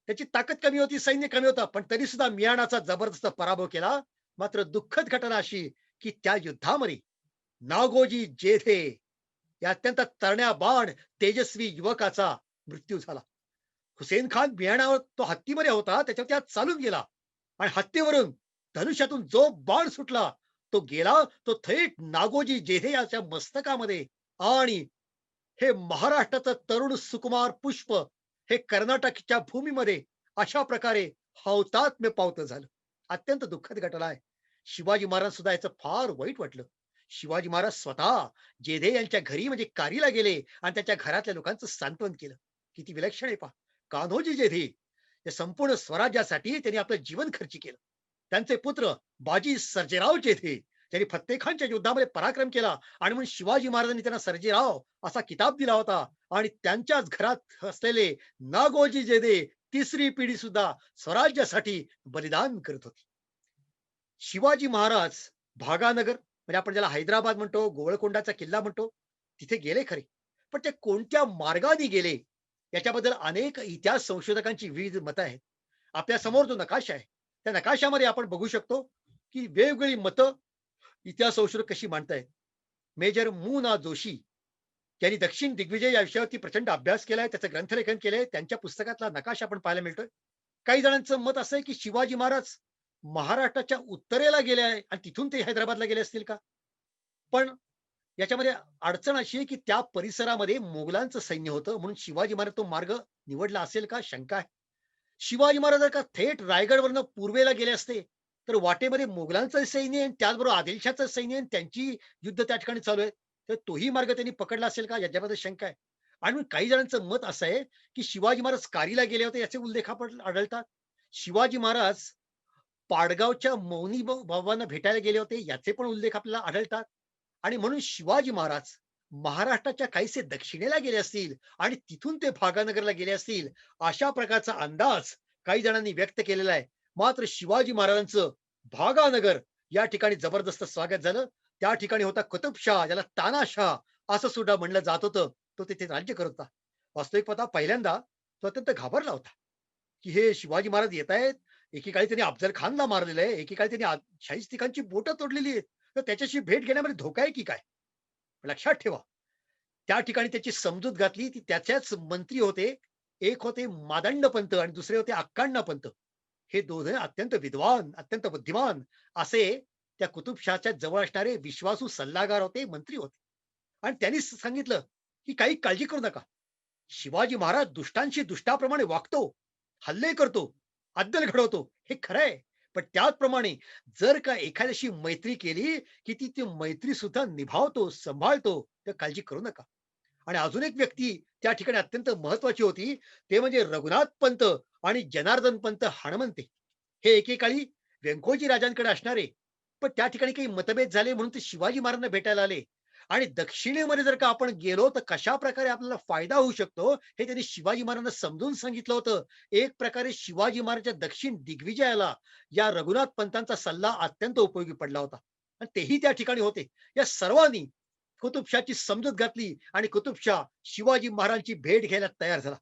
त्याची ताकद कमी होती, सैन्य कमी होता, पण तरी सुद्धा मियाणाचा जबरदस्त पराभव केला. मात्र दुःखद घटना अशी की त्या युद्धामध्ये नागोजी जेधे या अत्यंत तरण्या बाण तेजस्वी युवकाचा मृत्यू झाला. हुसेन खान बियाणावर तो हत्तीमध्ये होता, त्याच्यावर त्या चालून गेला आणि हत्तीवरून धनुष्यातून जो बाण सुटला तो गेला, तो थेट नागोजी जेधे याच्या मस्तकामध्ये. आणि हे महाराष्ट्राचं तरुण सुकुमार पुष्प हे कर्नाटकच्या भूमीमध्ये अशा प्रकारे हौतात्म्य पावतं झालं. अत्यंत दुःखद घटना आहे. शिवाजी महाराज सुद्धा याचं फार वाईट वाटलं. शिवाजी महाराज स्वतः जेधे यांच्या घरी म्हणजे कारीला गेले आणि त्याच्या घरातल्या लोकांचं सांत्वन केलं. किती विलक्षण आहे पहा. कान्होजी जेधे या संपूर्ण स्वराज्यासाठी त्यांनी आपलं जीवन खर्ची केलं. त्यांचे पुत्र बाजी सर्जेराव जेधे त्यांनी फत्तेखानच्या युद्धामध्ये पराक्रम केला आणि म्हणून शिवाजी महाराजांनी त्यांना सर्जेराव असा किताब दिला होता. आणि त्यांच्याच घरात असलेले नागोजी जेदे तिसरी पिढी सुद्धा स्वराज्यासाठी बलिदान करत होती. शिवाजी महाराज भागानगर म्हणजे आपण ज्याला हैदराबाद म्हणतो, गोवळकोंडाचा किल्ला म्हणतो, तिथे गेले खरे. पण ते कोणत्या मार्गाने गेले याच्याबद्दल अनेक इतिहास संशोधकांची विविध मतं आहेत. आपल्या समोर जो नकाशा आहे, त्या नकाशामध्ये आपण बघू शकतो की वेगवेगळी मतं इतिहास संशोधक कशी मांडतायत. मेजर मु ना जोशी यांनी दक्षिण दिग्विजय या विषयावरती प्रचंड अभ्यास केलाय, त्याचं ग्रंथलेखन केलंय. त्यांच्या पुस्तकातला नकाशा आपण पाहायला मिळतोय. काही जणांचं मत असं आहे की शिवाजी महाराज महाराष्ट्राच्या उत्तरेला गेले आहे आणि तिथून ते हैदराबादला गेले असतील का. पण याच्यामध्ये अडचण अशी आहे की त्या परिसरामध्ये मोगलांचं सैन्य होतं, म्हणून शिवाजी महाराज तो मार्ग निवडला असेल का, शंका आहे. शिवाजी महाराज जर का थेट रायगडवरनं पूर्वेला गेले असते, तर वाटेमध्ये मोगलांचं सैन्य आहे, त्याचबरोबर आदिलशाचं सैन्य आहे, त्यांची युद्ध त्या ठिकाणी चालू आहे. तर तोही मार्ग त्यांनी पकडला असेल का, याच्यामध्ये शंका आहे. आणि मग काही जणांचं मत असं आहे की शिवाजी महाराज कारीला गेले होते, याचे उल्लेख आपण आढळतात. शिवाजी महाराज पाडगावच्या मौनी बाबांना भेटायला गेले होते, याचे पण उल्लेख आपल्याला आढळतात. आणि म्हणून शिवाजी महाराज महाराष्ट्राच्या काहीसे दक्षिणेला गेले असतील आणि तिथून ते भागानगरला गेले असतील, अशा प्रकारचा अंदाज काही जणांनी व्यक्त केलेला आहे. मात्र शिवाजी महाराजांचं भागानगर या ठिकाणी जबरदस्त स्वागत झालं. त्या ठिकाणी होता कुतुबशाह, ज्याला तानाशाह असं सुद्धा म्हणलं जात होतं. तो तिथे राज्य करत होता. वास्तविक पाहता पहिल्यांदा तो अत्यंत घाबरला होता की हे शिवाजी महाराज येत आहेत. एकेकाळी त्यांनी अफजल खानला मारलेलं आहे, एकेकाळी त्यांनी शाहिस्ते खानची बोटं तोडलेली आहेत. तर त्याच्याशी भेट घेण्यामध्ये धोका आहे की काय. लक्षात ठेवा, त्या ठिकाणी त्याची समजूत घातली ती त्याच्याच मंत्री होते. एक होते मादंड पंत आणि दुसरे होते अक्काण्णा पंत. हे दोघे अत्यंत विद्वान, अत्यंत बुद्धिमान असे त्या कुतुबशहाच्या जवळ असणारे विश्वासू सल्लागार होते, मंत्री होते. आणि त्यांनी सांगितलं की काही काळजी करू नका. शिवाजी महाराज दुष्टांशी दुष्टाप्रमाणे वागतो, हल्ले करतो, अद्दल घडवतो, हे खरं आहे. पण त्याचप्रमाणे जर का एखाद्याशी मैत्री केली की ती ती मैत्री सुद्धा निभावतो, सांभाळतो, तर काळजी करू नका. आणि अजून एक व्यक्ती त्या ठिकाणी अत्यंत महत्वाची होती, ते म्हणजे रघुनाथ पंत आणि जनार्दन पंत हणमंते. हे एकेकाळी व्यंकोजी राजांकडे असणारे, पण त्या ठिकाणी काही मतभेद झाले म्हणून ते शिवाजी महाराजांना भेटायला आले. आणि दक्षिणेमध्ये जर का आपण गेलो तर कशा प्रकारे आपल्याला फायदा होऊ शकतो हे त्यांनी शिवाजी महाराजांना समजून सांगितलं होतं. एक प्रकारे शिवाजी महाराजांच्या दक्षिण दिग्विजयाला या रघुनाथ पंतांचा सल्ला अत्यंत उपयोगी पडला होता. आणि तेही त्या ठिकाणी होते. या सर्वांनी कुतुबशहाची समजूत घातली आणि कुतुबशहा शिवाजी महाराजांची भेट घ्यायला तयार झाला.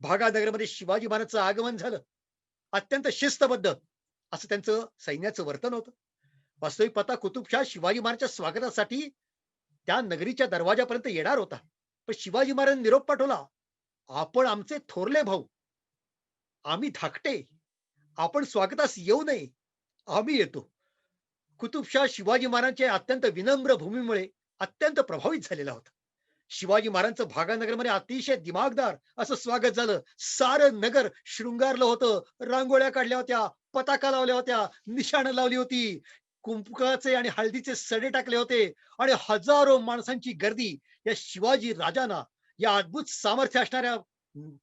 भागानगरमध्ये शिवाजी महाराजांचं आगमन झालं. अत्यंत शिस्तबद्ध असं त्यांचं सैन्याचं वर्तन होतं. वास्तविक पाहता कुतुबशहा शिवाजी महाराजांच्या स्वागतासाठी त्या नगरीच्या दरवाजापर्यंत येणार होता. पण शिवाजी महाराजांनी निरोप पाठवला, आपण आमचे थोरले भाऊ, आम्ही धाकटे, आपण स्वागतास येऊ नये, आम्ही येतो. कुतुबशहा शिवाजी महाराजांच्या अत्यंत विनम्र भूमीमुळे अत्यंत प्रभावित झालेला होता. शिवाजी महाराजांचं भागानगरमध्ये अतिशय दिमागदार असं स्वागत झालं. सारं नगर शृंगारलं होतं. रांगोळ्या काढल्या होत्या, पताका लावल्या होत्या, निशाणं लावली होती, कुंकवाचे आणि हळदीचे सडे टाकले होते आणि हजारो माणसांची गर्दी या शिवाजी राजांना, या अद्भुत सामर्थ्य असणाऱ्या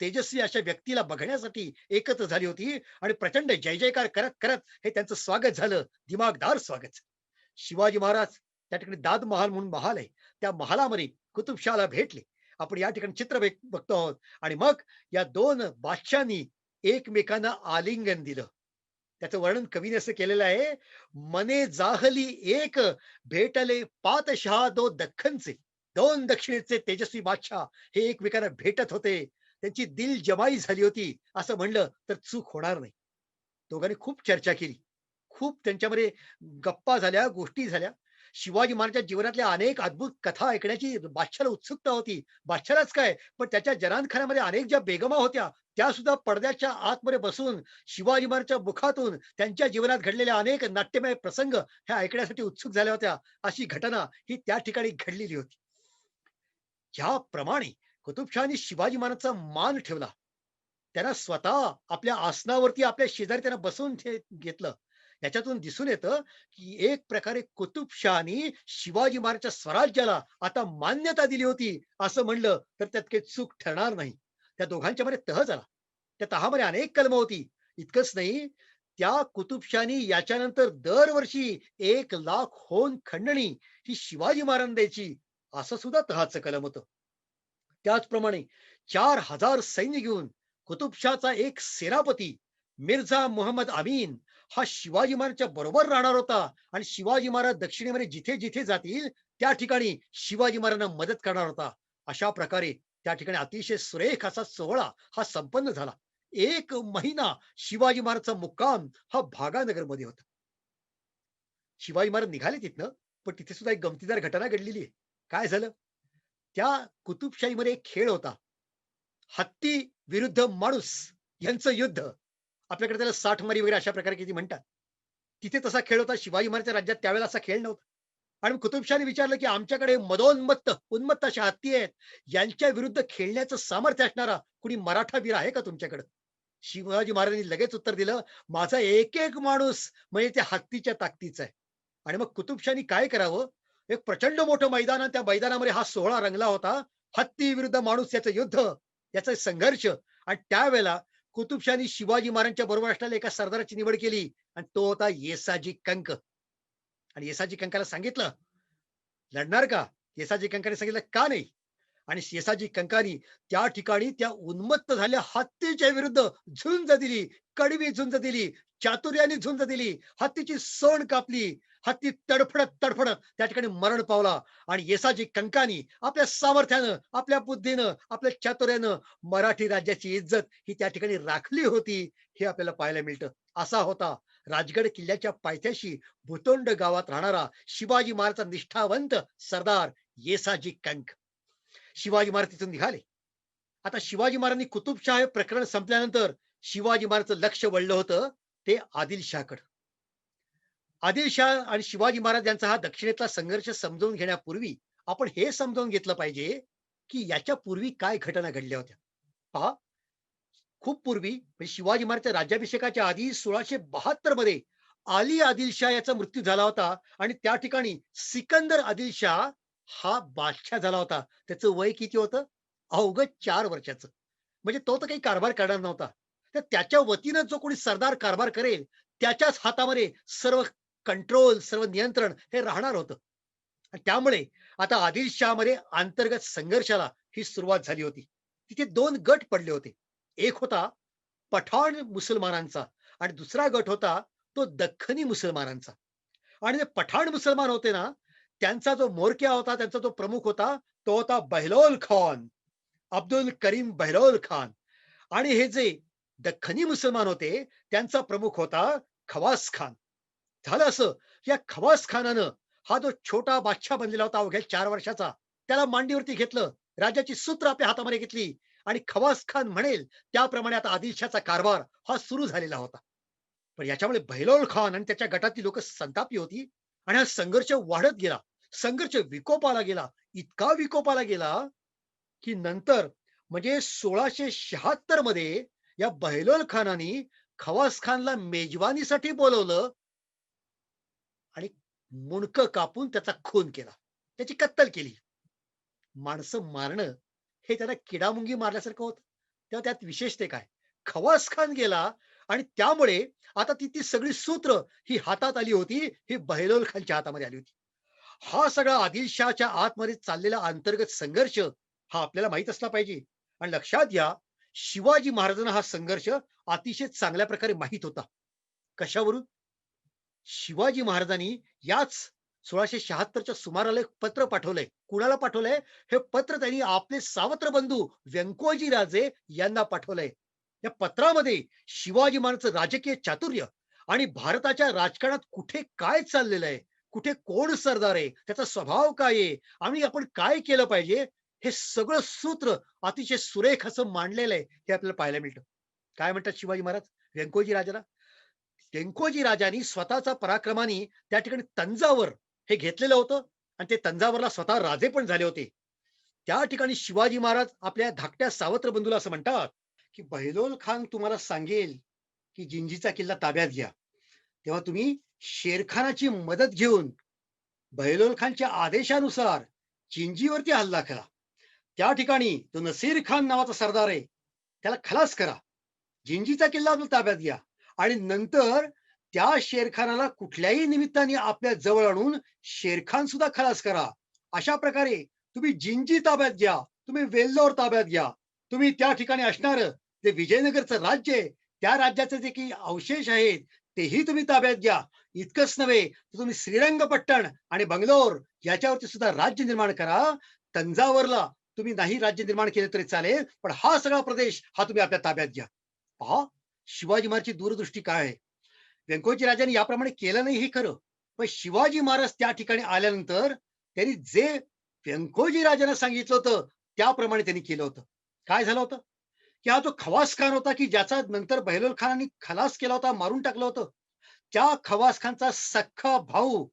तेजस्वी अशा व्यक्तीला बघण्यासाठी एकत्र झाली होती. आणि प्रचंड जय जयकार करत करत हे त्यांचं स्वागत झालं, दिमागदार स्वागत. शिवाजी महाराज त्या ठिकाणी दाद महाल म्हणून महाल आहे, त्या महालामध्ये कुतुबशहाला भेटले. आपण या ठिकाणी चित्र बघतो आहोत. आणि मग या दोन बादशाहांनी एकमेकांना आलिंगन दिलं. त्याचं वर्णन कवीने असं केलेलं आहे, मने जाहली एक, भेटले पातशहा दो दख्खनचे. दोन दक्षिणेचे तेजस्वी बादशाह हे एकमेकांना भेटत होते. त्यांची दिल जमाई झाली होती असं म्हणलं तर चूक होणार नाही. दोघांनी खूप चर्चा केली, खूप त्यांच्यामध्ये गप्पा झाल्या, गोष्टी झाल्या. शिवाजी महाराजांच्या जीवनातल्या अनेक अद्भुत कथा ऐकण्याची बादशाला उत्सुकता होती. बादशालाच काय, पण त्याच्या जनानखान्यामध्ये अनेक ज्या बेगमा होत्या, त्या सुद्धा पडद्याच्या आतमध्ये बसून शिवाजी महाराजांच्या मुखातून त्यांच्या जीवनात घडलेल्या अनेक नाट्यमय प्रसंग ह्या ऐकण्यासाठी उत्सुक झाल्या होत्या. अशी घटना ही त्या ठिकाणी घडलेली होती. ज्याप्रमाणे कुतुबशहानी शिवाजी महाराजांचा मान ठेवला, त्यांना स्वतः आपल्या आसनावरती आपल्या शेजारी त्यांना बसवून घेतलं. याच्यातून दिसून येतं की एक प्रकारे कुतुबशहानी शिवाजी महाराजच्या स्वराज्याला आता मान्यता दिली होती असं म्हणलं तर त्यात काही चूक ठरणार नाही. त्या दोघांच्या मध्ये तह झाला. त्या तहामध्ये अनेक कलम होती. इतकंच नाही, त्या कुतुबशाही याच्यानंतर दरवर्षी 1,00,000 होऊन खंडणी ही शिवाजी महाराजांना द्यायची, असं सुद्धा तहाचं कलम होतं. त्याचप्रमाणे 4,000 सैन्य घेऊन कुतुबशहाचा एक सेनापती मिर्झा मोहम्मद अमीन हा शिवाजी महाराजांच्या बरोबर राहणार होता आणि शिवाजी महाराज दक्षिणेमध्ये जिथे जिथे जातील त्या ठिकाणी शिवाजी महाराजांना मदत करणार होता. अशा प्रकारे त्या ठिकाणी अतिशय सुरेख असा सोहळा हा संपन्न झाला. 1 महिना शिवाजी महाराजचा मुक्काम हा भागानगरमध्ये होता. शिवाजी महाराज निघाले तिथनं, पण तिथे सुद्धा एक गमतीदार घटना घडलेली आहे. काय झालं? त्या कुतुबशाहीमध्ये एक खेळ होता. हत्ती विरुद्ध माणूस यांचं युद्ध. आपल्याकडे त्याला साठमारी वगैरे अशा प्रकारे किती म्हणतात. तिथे तसा खेळ होता. शिवाजी महाराजांच्या राज्यात त्यावेळेला असा खेळ नव्हता. आणि कुतुबशहाने विचारलं, की आमच्याकडे उन्मत्त अशा हत्ती आहेत. यांच्या विरुद्ध खेळण्याचं सामर्थ्य असणारा कुणी मराठा वीर आहे का तुमच्याकडे? शिवाजी महाराजांनी लगेच उत्तर दिलं, माझा एक एक माणूस म्हणजे त्या हत्तीच्या ताकदीचा आहे. आणि मग कुतुबशहानी काय करावं? एक प्रचंड मोठं मैदान आणि त्या मैदानामध्ये हा सोहळा रंगला होता. हत्ती विरुद्ध माणूस याचं युद्ध, याचा संघर्ष. आणि त्यावेळेला कुतुबशहानी शिवाजी महाराजांच्या बरोबर असलेल्या एका सरदाराची निवड केली आणि तो होता येसाजी कंक. आणि येसाजी कंकाला सांगितलं, लढणार का? येसाजी कंकाने सांगितलं, का नाही? आणि येसाजी कंकानी त्या ठिकाणी त्या उन्मत्त झालेल्या हत्तीच्या विरुद्ध झुंज दिली, कडवी झुंज दिली, चातुर्याने झुंज दिली. हत्तीची सोंड कापली. हत्ती तडफडत तडफडत त्या ठिकाणी मरण पावला. आणि येसाजी कंकानी आपल्या सामर्थ्यानं, आपल्या बुद्धीनं, आपल्या चातुर्यानं मराठी राज्याची इज्जत ही त्या ठिकाणी राखली होती, हे आपल्याला पाहायला मिळतं. असा होता राजगड किल्ल्याच्या पायथ्याशी भुतोंड गावात राहणारा शिवाजी महाराजचा निष्ठावंत सरदार येसाजी कंक. शिवाजी महाराज तिथून निघाले. आता शिवाजी महाराजांनी कुतुबशाह हे प्रकरण संपल्यानंतर शिवाजी महाराजचं लक्ष वळलं होतं ते आदिलशाहकडे. आदिलशाह आणि शिवाजी महाराज यांचा हा दक्षिणेतला संघर्ष समजावून घेण्यापूर्वी आपण हे समजावून घेतलं पाहिजे, की याच्या पूर्वी काय घटना घडल्या होत्या. पहा, खूप पूर्वी म्हणजे शिवाजी महाराजच्या राज्याभिषेकाच्या आधी 1672 मध्ये आली आदिलशाह याचा मृत्यू झाला होता आणि त्या ठिकाणी सिकंदर आदिलशाह हा बादशाह झाला होता. त्याचं वय किती होतं? अवघं 4 वर्षाचं. म्हणजे तो तर काही कारभार करणार नव्हता. तर त्याच्या वतीनं जो कोणी सरदार कारभार करेल त्याच्याच हातामध्ये सर्व कंट्रोल, सर्व नियंत्रण हे राहणार होतं. आणि त्यामुळे आता आदिलशहामध्ये अंतर्गत संघर्षाला ही सुरुवात झाली होती. तिथे 2 गट पडले होते. एक होता पठाण मुसलमानांचा आणि दुसरा गट होता तो दख्खनी मुसलमानांचा. आणि जे पठाण मुसलमान होते ना, त्यांचा जो म्होरक्या होता, त्यांचा जो प्रमुख होता, तो होता बहलोल खान, अब्दुल करीम बहलोल खान. आणि हे जे दख्खनी मुसलमान होते, त्यांचा प्रमुख होता खवास खान. झालं असं, या खवास खानानं हा जो छोटा बादशाह बनलेला होता अवघ्या 4 वर्षाचा, त्याला मांडीवरती घेतलं. राज्याची सूत्र आपल्या हातामध्ये घेतली आणि खवास खान म्हणेल त्याप्रमाणे आता आदिलशाहचा कारभार हा सुरू झालेला होता. पण याच्यामुळे बहिलोल खान आणि त्याच्या गटातली लोक संतापली होती आणि हा संघर्ष वाढत गेला. संघर्ष विकोपाला गेला. इतका विकोपाला गेला, की नंतर म्हणजे 1676 मध्ये या बहिलोल खानाने खवास खानला मेजवानीसाठी बोलवलं आणि मुंडकं कापून त्याचा खून केला. त्याची कत्तल केली. माणसं मारणं हे त्याला किडामुंगी मारल्यासारखं होतं. तेव्हा त्यात विशेष ते काय? खवास खान गेला आणि त्यामुळे आता ती सगळी सूत्र ही हातात आली होती, ही बहलोल खानच्या हातामध्ये आली होती. हा सगळा आदिलशहाच्या आतमध्ये चाललेला अंतर्गत संघर्ष हा आपल्याला माहित असला पाहिजे. आणि लक्षात घ्या, शिवाजी महाराजांना हा संघर्ष अतिशय चांगल्या प्रकारे माहित होता. कशावरून? शिवाजी महाराजांनी याच 1676च्या सुमाराला एक पत्र पाठवलंय. कुणाला पाठवलंय? हे पत्र त्यांनी आपले सावत्र बंधू व्यंकोजी राजे यांना पाठवलंय. या पत्रामध्ये शिवाजी महाराजांचं राजकीय चातुर्य आणि भारताच्या राजकारणात कुठे काय चाललेलं आहे, कुठे कोण सरदार आहे, त्याचा स्वभाव काय आहे आणि आपण काय केलं पाहिजे, हे सगळं सूत्र अतिशय सुरेख असं मांडलेलं आहे, हे आपल्याला पाहायला मिळतं. काय म्हणतात शिवाजी महाराज व्यंकोजी राजाला? व्यंकोजी राजांनी स्वतःचा पराक्रमाने त्या ठिकाणी तंजावर हे घेतलेलं होतं आणि ते तंजावरला स्वतः राजे पण झाले होते. त्या ठिकाणी शिवाजी महाराज आपल्या धाकट्या सावत्र बंधूला असं म्हणतात, की बहिलोल खान तुम्हाला सांगेल की जिंजीचा किल्ला ताब्यात घ्या, तेव्हा तुम्ही शेरखानाची मदत घेऊन बहिलोल खानच्या आदेशानुसार जिंजीवरती हल्ला करा. त्या ठिकाणी तो नसीर खान नावाचा सरदार आहे, त्याला खलास करा. जिंजीचा किल्ला ताब्यात घ्या आणि नंतर त्या शेरखानाला कुठल्याही निमित्ताने आपल्या जवळ आणून शेरखान सुद्धा खलास करा. अशा प्रकारे तुम्ही जिंजी ताब्यात घ्या, तुम्ही वेल्लोर ताब्यात घ्या, तुम्ही त्या ठिकाणी असणार जे विजयनगरचं राज्य आहे त्या राज्याचे जे काही अवशेष आहेत तेही तुम्ही ताब्यात घ्या. इतकंच नव्हे तर तुम्ही श्रीरंगपट्टण आणि बंगलोर याच्यावरती सुद्धा राज्य निर्माण करा. तंजावरला तुम्ही नाही राज्य निर्माण केले तरी चालेल, पण हा सगळा प्रदेश हा तुम्ही आपल्या ताब्यात घ्या. पहा शिवाजी महाराजची दूरदृष्टी काय आहे. व्यंकोजी राजाने याप्रमाणे केलं नाही हे खरं, पण शिवाजी महाराज त्या ठिकाणी आल्यानंतर त्यांनी जे व्यंकोजी राजाने सांगितलं होतं त्याप्रमाणे त्यांनी केलं होतं. काय झालं होतं की हा जो खवास खान होता की ज्याचा नंतर बहलोल खानाने खलास केला होता, मारून टाकलं होतं, त्या खवास खानचा सख्खा भाऊ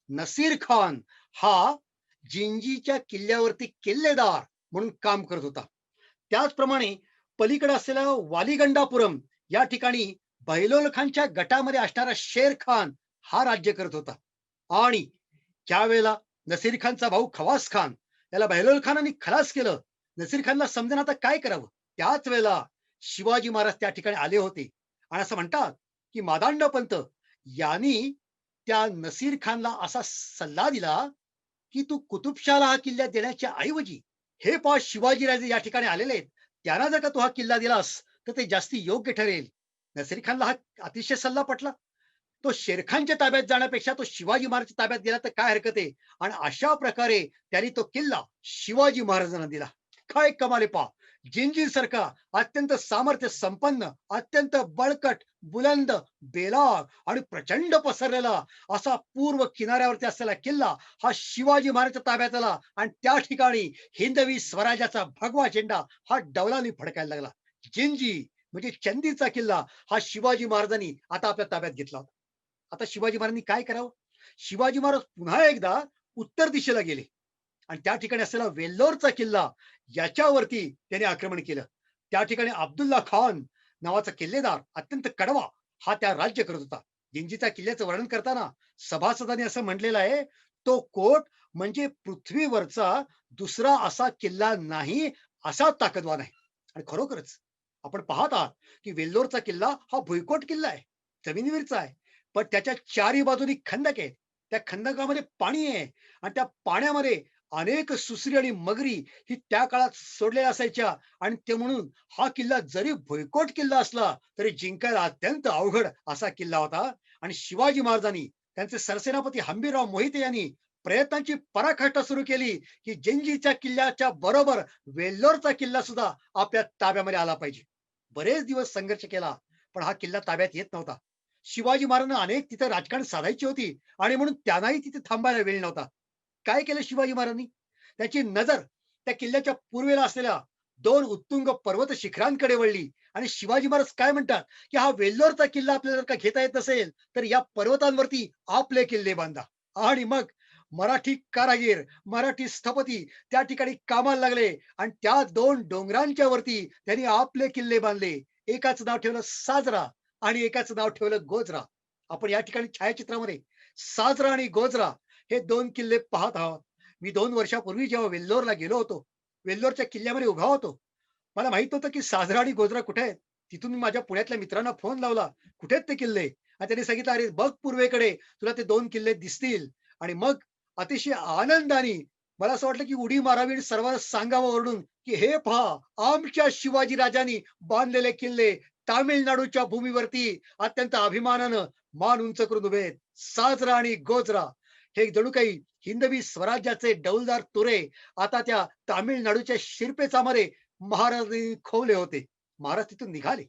नसीर खान हा जिंजीच्या किल्ल्यावरती किल्लेदार म्हणून काम करत होता. त्याचप्रमाणे पलीकडे असलेला वालीगंडापुरम या ठिकाणी बहिलोल खानच्या गटामध्ये असणारा शेर खान हा राज्य करत होता. आणि त्यावेळेला नसीर खानचा भाऊ खवास खान याला बहिलोल खानाने खलास केलं. नसीर खानला समजेना आता काय करावं. त्याच वेळेला शिवाजी महाराज त्या ठिकाणी आले होते आणि असं म्हणतात की मादांड पंत यांनी त्या नसीर खानला असा सल्ला दिला की तू कुतुबशाला हा किल्ला देण्याच्या ऐवजी हे पहा शिवाजीराजे या ठिकाणी आलेले आहेत, त्यांना जर का तू हा किल्ला दिलास तर ते जास्ती योग्य ठरेल. नसीर खानला हा अतिशय सल्ला पटला. तो शेरखानच्या ताब्यात जाण्यापेक्षा तो शिवाजी महाराजच्या ताब्यात गेला तर काय हरकत आहे. आणि अशा प्रकारे त्यांनी तो किल्ला शिवाजी महाराजांना दिला. काय कमाले पहा. जिंजीसारखा अत्यंत सामर्थ्य संपन्न, अत्यंत बळकट, बुलंद, बेलाग आणि प्रचंड पसरलेला असा पूर्व किनाऱ्यावरती असलेला किल्ला हा शिवाजी महाराजच्या ताब्यात आला आणि त्या ठिकाणी हिंदवी स्वराज्याचा भगवा झेंडा हा डौलाने फडकायला लागला. जिंजी म्हणजे चंदीचा किल्ला हा शिवाजी महाराजांनी आता आपल्या ताब्यात घेतला होता. आता शिवाजी महाराजांनी काय करावं. शिवाजी महाराज पुन्हा एकदा उत्तर दिशेला गेले आणि त्या ठिकाणी असलेला वेल्लोरचा किल्ला याच्यावरती त्याने आक्रमण केलं. त्या ठिकाणी अब्दुल्ला खान नावाचा किल्लेदार अत्यंत कडवा हा त्या राज्य करत होता. जिंजीच्या किल्ल्याचं वर्णन करताना सभासदांनी असं म्हटलेलं आहे, तो कोट म्हणजे पृथ्वीवरचा दुसरा असा किल्ला नाही असा ताकदवान आहे. आणि खरोखरच आपण पाहत आहात की वेल्लोरचा किल्ला हा भुईकोट किल्ला आहे, जमिनीवरचा आहे, पण त्याच्या चारी बाजूनी खंदक आहे. त्या खंदकामध्ये पाणी आहे आणि त्या पाण्यामध्ये अनेक सुसरी आणि मगरी ही त्या काळात सोडलेल्या असायच्या. आणि ते म्हणून हा किल्ला जरी भुईकोट किल्ला असला तरी जिंकायला अत्यंत अवघड असा किल्ला होता. आणि शिवाजी महाराजांनी त्यांचे सरसेनापती हंबीरराव मोहिते यांनी प्रयत्नांची पराकाष्ठा सुरू केली की जिंजीच्या किल्ल्याच्या बरोबर वेल्लोरचा किल्ला सुद्धा आपल्या ताब्यामध्ये आला पाहिजे. बरेच दिवस संघर्ष केला पण हा किल्ला ताब्यात येत नव्हता. शिवाजी महाराजांना अनेक तिथे राजकारण साधायची होती आणि म्हणून त्यांनाही तिथे थांबायला वेळ नव्हता. काय केलं शिवाजी महाराजांनी. त्याची नजर त्या किल्ल्याच्या पूर्वेला असलेल्या दोन उत्तुंग पर्वत शिखरांकडे वळली. आणि शिवाजी महाराज काय म्हणतात की हा वेल्लोरचा किल्ला आपल्याला जर का घेता येत नसेल तर या पर्वतांवरती आपले किल्ले बांधा. आणि मग मराठी कारागीर, मराठी स्थपती त्या ठिकाणी कामाला लागले आणि त्या दोन डोंगरांच्या वरती त्यांनी आपले किल्ले बांधले. एकाच नाव ठेवलं साजरा आणि एकाच नाव ठेवलं गोजरा. आपण या ठिकाणी छायाचित्रामध्ये साजरा आणि गोजरा हे दोन किल्ले पाहत आहोत. मी 2 वर्षापूर्वी जेव्हा वेल्लोरला गेलो होतो, वेल्लोरच्या किल्ल्यामध्ये उभा होतो, मला माहित होतं की साजरा आणि गोजरा कुठे आहेत. तिथून मी माझ्या पुण्यातल्या मित्रांना फोन लावला, कुठे आहेत ते किल्ले. आणि त्यांनी सांगितलं, अरे बघ पूर्वेकडे तुला ते 2 किल्ले दिसतील. आणि मग अतिशय आनंदाने मला असं वाटलं की उडी मारावी आणि सर्वांना सांगावं ओरडून की हे पहा आमच्या शिवाजी राजांनी बांधलेले किल्ले तामिळनाडूच्या भूमीवरती अत्यंत अभिमानानं मान उंच करून उभे आहेत. साजरा आणि गोजरा हे जणू काही हिंदवी स्वराज्याचे डौलदार तुरे आता त्या तामिळनाडूच्या शिरपेचामध्ये महाराजांनी खोवले होते. महाराज तिथून निघाले.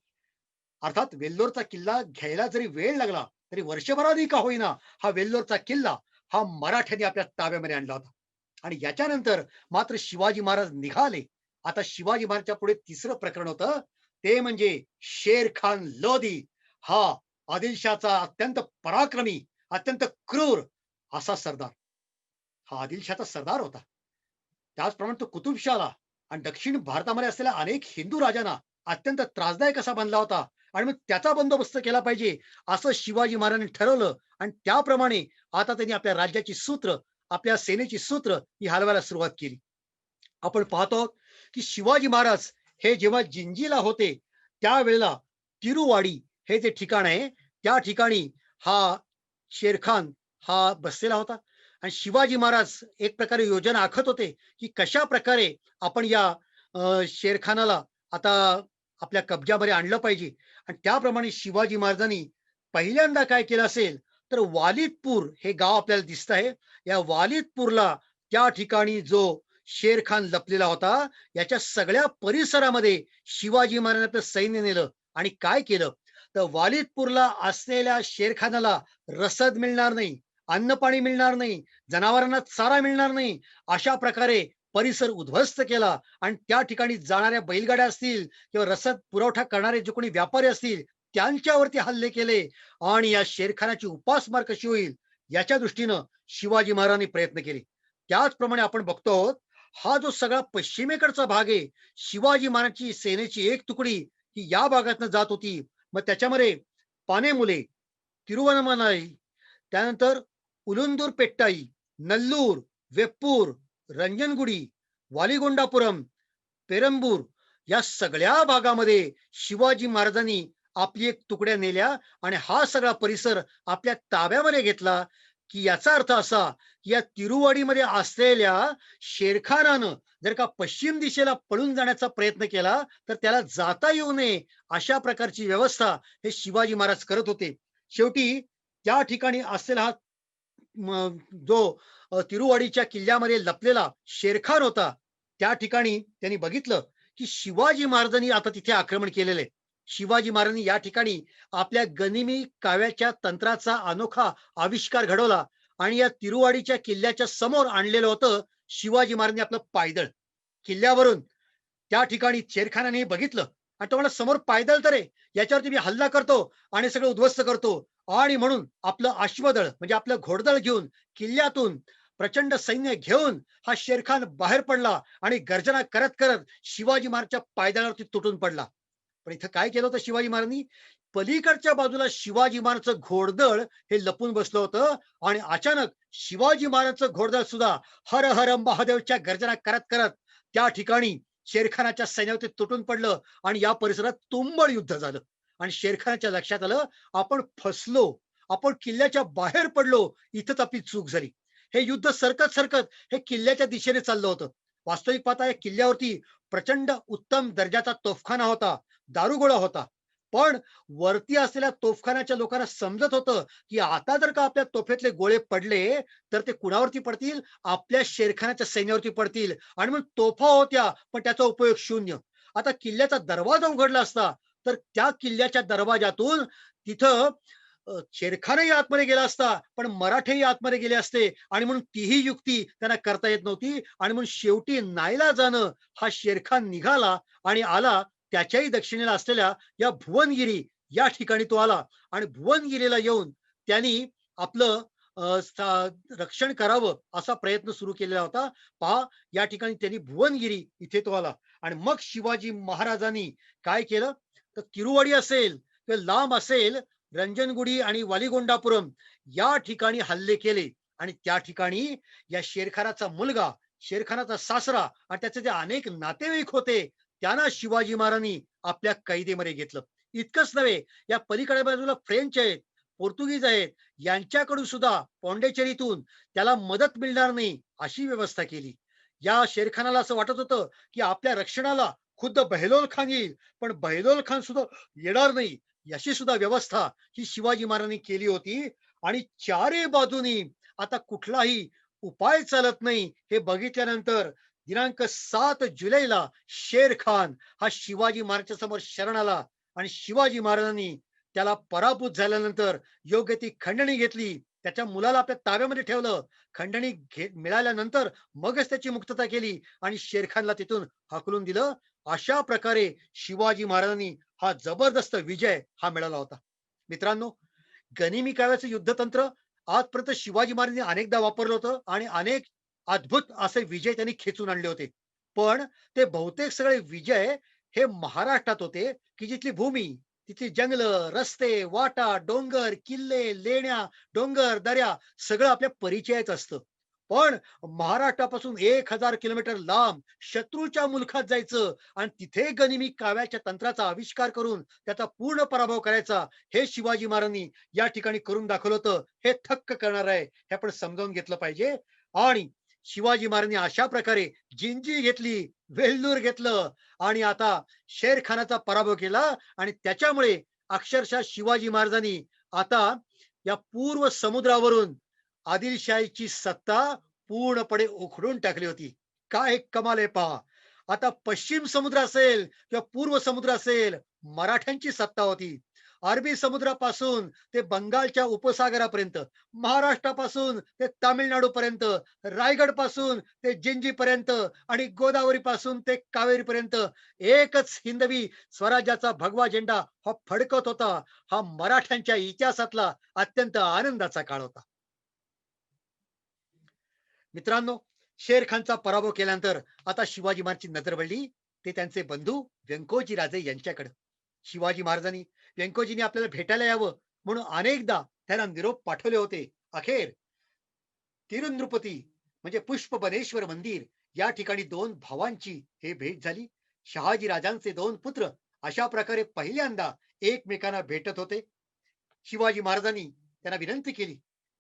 अर्थात वेल्लोरचा किल्ला घ्यायला जरी वेळ लागला तरी वर्षभराने का होईना हा वेल्लोरचा किल्ला हा मराठ्यांनी आपल्या ताब्यामध्ये आणला होता. आणि याच्यानंतर मात्र शिवाजी महाराज निघाले. आता शिवाजी महाराजच्या पुढे तिसरं प्रकरण होतं, ते म्हणजे शेर खान लोधी हा आदिलशाचा अत्यंत पराक्रमी, अत्यंत क्रूर असा सरदार. हा आदिलशाचा सरदार होता. त्याचप्रमाणे तो कुतुबशाला आणि दक्षिण भारतामध्ये असलेल्या अनेक हिंदू राजांना अत्यंत त्रासदायक असा बनला होता. आणि मग त्याचा बंदोबस्त केला पाहिजे असं शिवाजी महाराजांनी ठरवलं. आणि त्याप्रमाणे आता त्यांनी आपल्या राज्याची सूत्र, आपल्या सेनेची सूत्र ही हलवायला सुरुवात केली. आपण पाहतो की शिवाजी महाराज हे जेव्हा जिंजीला होते त्यावेळेला तिरुवाडी हे जे ठिकाण आहे त्या ठिकाणी हा शेरखान हा बसलेला होता आणि शिवाजी महाराज एक प्रकारे योजना आखत होते की कशा प्रकारे आपण या शेरखानाला आता आपल्या कब्जामध्ये आणलं पाहिजे. आणि त्याप्रमाणे शिवाजी महाराजांनी पहिल्यांदा काय केलं असेल तर वालिदपूर हे गाव आपल्याला दिसत आहे. या वालिदपूरला त्या ठिकाणी जो शेरखान लपलेला होता याच्या सगळ्या परिसरामध्ये शिवाजी महाराजांनी आपलं सैन्य नेलं आणि काय केलं तर वालिदपूरला असलेल्या शेरखानाला रसद मिळणार नाही, अन्न पाणी मिळणार नाही, जनावरांना चारा मिळणार नाही, अशा प्रकारे परिसर उद्ध्वस्त केला. आणि त्या ठिकाणी जाणाऱ्या बैलगाड्या असतील किंवा रसद पुरवठा करणारे जे कोणी व्यापारी असतील त्यांच्यावरती हल्ले केले. आणि या शेरखानाची उपासमार कशी होईल याच्या दृष्टीनं शिवाजी महाराजांनी प्रयत्न केले. त्याचप्रमाणे आपण बघतो आहोत हा जो सगळा पश्चिमेकडचा भाग आहे, शिवाजी महाराजांची सेनेची एक तुकडी ही या भागातनं जात होती. मग त्याच्यामध्ये पानेमुले, तिरुवनमलाई, त्यानंतर उलुंदूर पेट्टाई, नल्लूर, वेप्पूर, रंजनगुडी, वालिगोंडापुरम, पेरंबूर या सगळ्या भागामध्ये शिवाजी महाराजांनी आपली एक तुकड्या नेल्या आणि हा सगळा परिसर आपल्या ताब्यामध्ये घेतला. की याचा अर्थ असा की या तिरुवाडीमध्ये असलेल्या शेरखानानं जर का पश्चिम दिशेला पळून जाण्याचा प्रयत्न केला तर त्याला जाता येऊ नये अशा प्रकारची व्यवस्था हे शिवाजी महाराज करत होते. शेवटी त्या ठिकाणी असलेला हा जो तिरुवाडीच्या किल्ल्यामध्ये लपलेला शेरखान होता त्या ठिकाणी त्यांनी बघितलं की शिवाजी महाराजांनी आता तिथे आक्रमण केलेलं आहे. शिवाजी महाराजांनी या ठिकाणी आपल्या गनिमी काव्याच्या तंत्राचा अनोखा आविष्कार घडवला आणि या तिरुवाडीच्या किल्ल्याच्या समोर आणलेलं होतं शिवाजी महाराजांनी आपलं पायदळ. किल्ल्यावरून त्या ठिकाणी शेरखानाने बघितलं आणि तो म्हणला समोर पायदळ तर आहे, याच्यावरती मी हल्ला करतो आणि सगळं उद्ध्वस्त करतो. आणि म्हणून आपलं अश्वदळ म्हणजे आपलं घोडदळ घेऊन किल्ल्यातून प्रचंड सैन्य घेऊन हा शेरखान बाहेर पडला आणि गर्जना करत करत शिवाजी महाराजच्या पायदळावरती तुटून पडला. पण इथं काय केलं होतं शिवाजी महाराजांनी, पलीकडच्या बाजूला शिवाजी महाराजचं घोडदळ हे लपून बसलं होतं आणि अचानक शिवाजी महाराजचं घोडदळ सुद्धा हर हर महादेवच्या गर्जना करत करत त्या ठिकाणी शेरखानाच्या सैन्यावरती तुटून पडलं आणि या परिसरात तुंबळ युद्ध झालं. आणि शेरखानाच्या लक्षात आलं आपण फसलो, आपण किल्ल्याच्या बाहेर पडलो, इथंच आपली चूक झाली. हे युद्ध सरकत सरकत हे किल्ल्याच्या दिशेने चाललं होतं. वास्तविक पाहता या किल्ल्यावरती प्रचंड उत्तम दर्जाचा तोफखाना होता, दारुगोळा होता. पण वरती असलेल्या तोफखान्याच्या लोकांना समजत होतं की आता जर का आपल्या तोफेतले गोळे पडले तर ते कुणावरती पडतील, आपल्या शेरखानाच्या सैन्यावरती पडतील. आणि मग तोफा होत्या पण त्याचा उपयोग शून्य. आता किल्ल्याचा दरवाजा उघडला असता तर त्या किल्ल्याच्या दरवाजातून तिथं शेरखानही आतमध्ये गेला असता पण मराठेही आतमध्ये गेले असते आणि म्हणून तीही युक्ती त्यांना करता येत नव्हती. आणि म्हणून शेवटी नाईलाजानं हा शेरखान निघाला आणि आला त्याच्याही दक्षिणेला असलेल्या या भुवनगिरी या ठिकाणी तो आला. आणि भुवनगिरीला येऊन त्यांनी आपलं रक्षण करावं असा प्रयत्न सुरू केलेला होता. पहा या ठिकाणी त्यांनी भुवनगिरी इथे तो आला. आणि मग शिवाजी महाराजांनी काय केलं तर तिरुवाडी असेल किंवा लांब असेल रंजनगुडी आणि वालिगोंडापुरम या ठिकाणी हल्ले केले. आणि त्या ठिकाणी या शेरखानाचा मुलगा, शेरखानाचा सासरा आणि त्याचे जे अनेक नातेवाईक होते त्यांना शिवाजी महाराजांनी आपल्या कैदेमध्ये घेतलं. इतकंच नव्हे, या पलीकडे बाजूला फ्रेंच आहेत, पोर्तुगीज आहेत, यांच्याकडून सुद्धा पॉंडेचेरीतून त्याला मदत मिळणार नाही अशी व्यवस्था केली. या शेरखानाला असं वाटत होतं की आपल्या रक्षणाला खुद्द बहलोल खान येईल, पण बहलोल खान सुद्धा येणार नाही याची सुद्धा व्यवस्था ही शिवाजी महाराजांनी केली होती. आणि चारही बाजूनी आता कुठलाही उपाय चालत नाही हे बघितल्यानंतर दिनांक 7 जुलैला शेर खान हा शिवाजी महाराजांच्या समोर शरण आला. आणि शिवाजी महाराजांनी त्याला पराभूत झाल्यानंतर योग्य ती खंडणी घेतली, त्याच्या मुलाला आपल्या ताब्यामध्ये ठेवलं. खंडणी मिळाल्यानंतर मगच त्याची मुक्तता केली आणि शेरखानला तिथून हाकलून दिलं. अशा प्रकारे शिवाजी महाराजांनी हा जबरदस्त विजय हा मिळाला होता. मित्रांनो, गनिमी काव्याचं युद्धतंत्र आजपर्यंत शिवाजी महाराजांनी अनेकदा वापरलं होतं आणि अनेक अद्भुत असे विजय त्यांनी खेचून आणले होते. पण ते बहुतेक सगळे विजय हे महाराष्ट्रात होते की जिथली भूमी, तिथली जंगलं, रस्ते, वाटा, डोंगर, किल्ले, लेण्या, डोंगर, दऱ्या सगळं आपल्या परिचयात असतं. पण महाराष्ट्रापासून 1000 किलोमीटर लांब शत्रूच्या मुलखात जायचं आणि तिथे गनिमी काव्याच्या तंत्राचा आविष्कार करून त्याचा पूर्ण पराभव करायचा, हे शिवाजी महाराजांनी या ठिकाणी करून दाखवलं होतं. हे थक्क करणार आहे, हे आपण समजावून घेतलं पाहिजे. आणि शिवाजी महाराजांनी अशा प्रकारे जिंजी घेतली, वेल्लूर घेतलं आणि आता शेर खानाचा पराभव केला. आणि त्याच्यामुळे अक्षरशः शिवाजी महाराजांनी आता या पूर्व समुद्रावरून आदिलशाहीची सत्ता पूर्णपणे उखडून टाकली होती. काय कमाल आहे पहा. आता पश्चिम समुद्र असेल किंवा पूर्व समुद्र असेल, मराठ्यांची सत्ता होती. अरबी समुद्रापासून ते बंगालच्या उपसागरापर्यंत, महाराष्ट्रापासून ते तामिळनाडू पर्यंत, रायगड पासून ते जिंजी पर्यंत आणि गोदावरी पासून ते कावेरी पर्यंत एकच हिंदवी स्वराज्याचा भगवा झेंडा हा फडकत होता. हा मराठ्यांच्या इतिहासातला अत्यंत आनंदाचा काळ होता. मित्रांनो, शेर खानचा पराभव केल्यानंतर आता शिवाजी महाराजांची नजर वळली ते त्यांचे बंधू व्यंकोजी राजे यांच्याकडे. शिवाजी महाराजांनी व्यंकोजींनी आपल्याला भेटायला यावं म्हणून अनेकदा त्यांना निरोप पाठवले होते. अखेर तिरुंद्रुपती म्हणजे पुष्पबनेश्वर मंदिर या ठिकाणी दोन भावांची हे भेट झाली. शहाजी राजांचे दोन पुत्र अशा प्रकारे पहिल्यांदा एकमेकांना भेटत होते. शिवाजी महाराजांनी त्यांना विनंती केली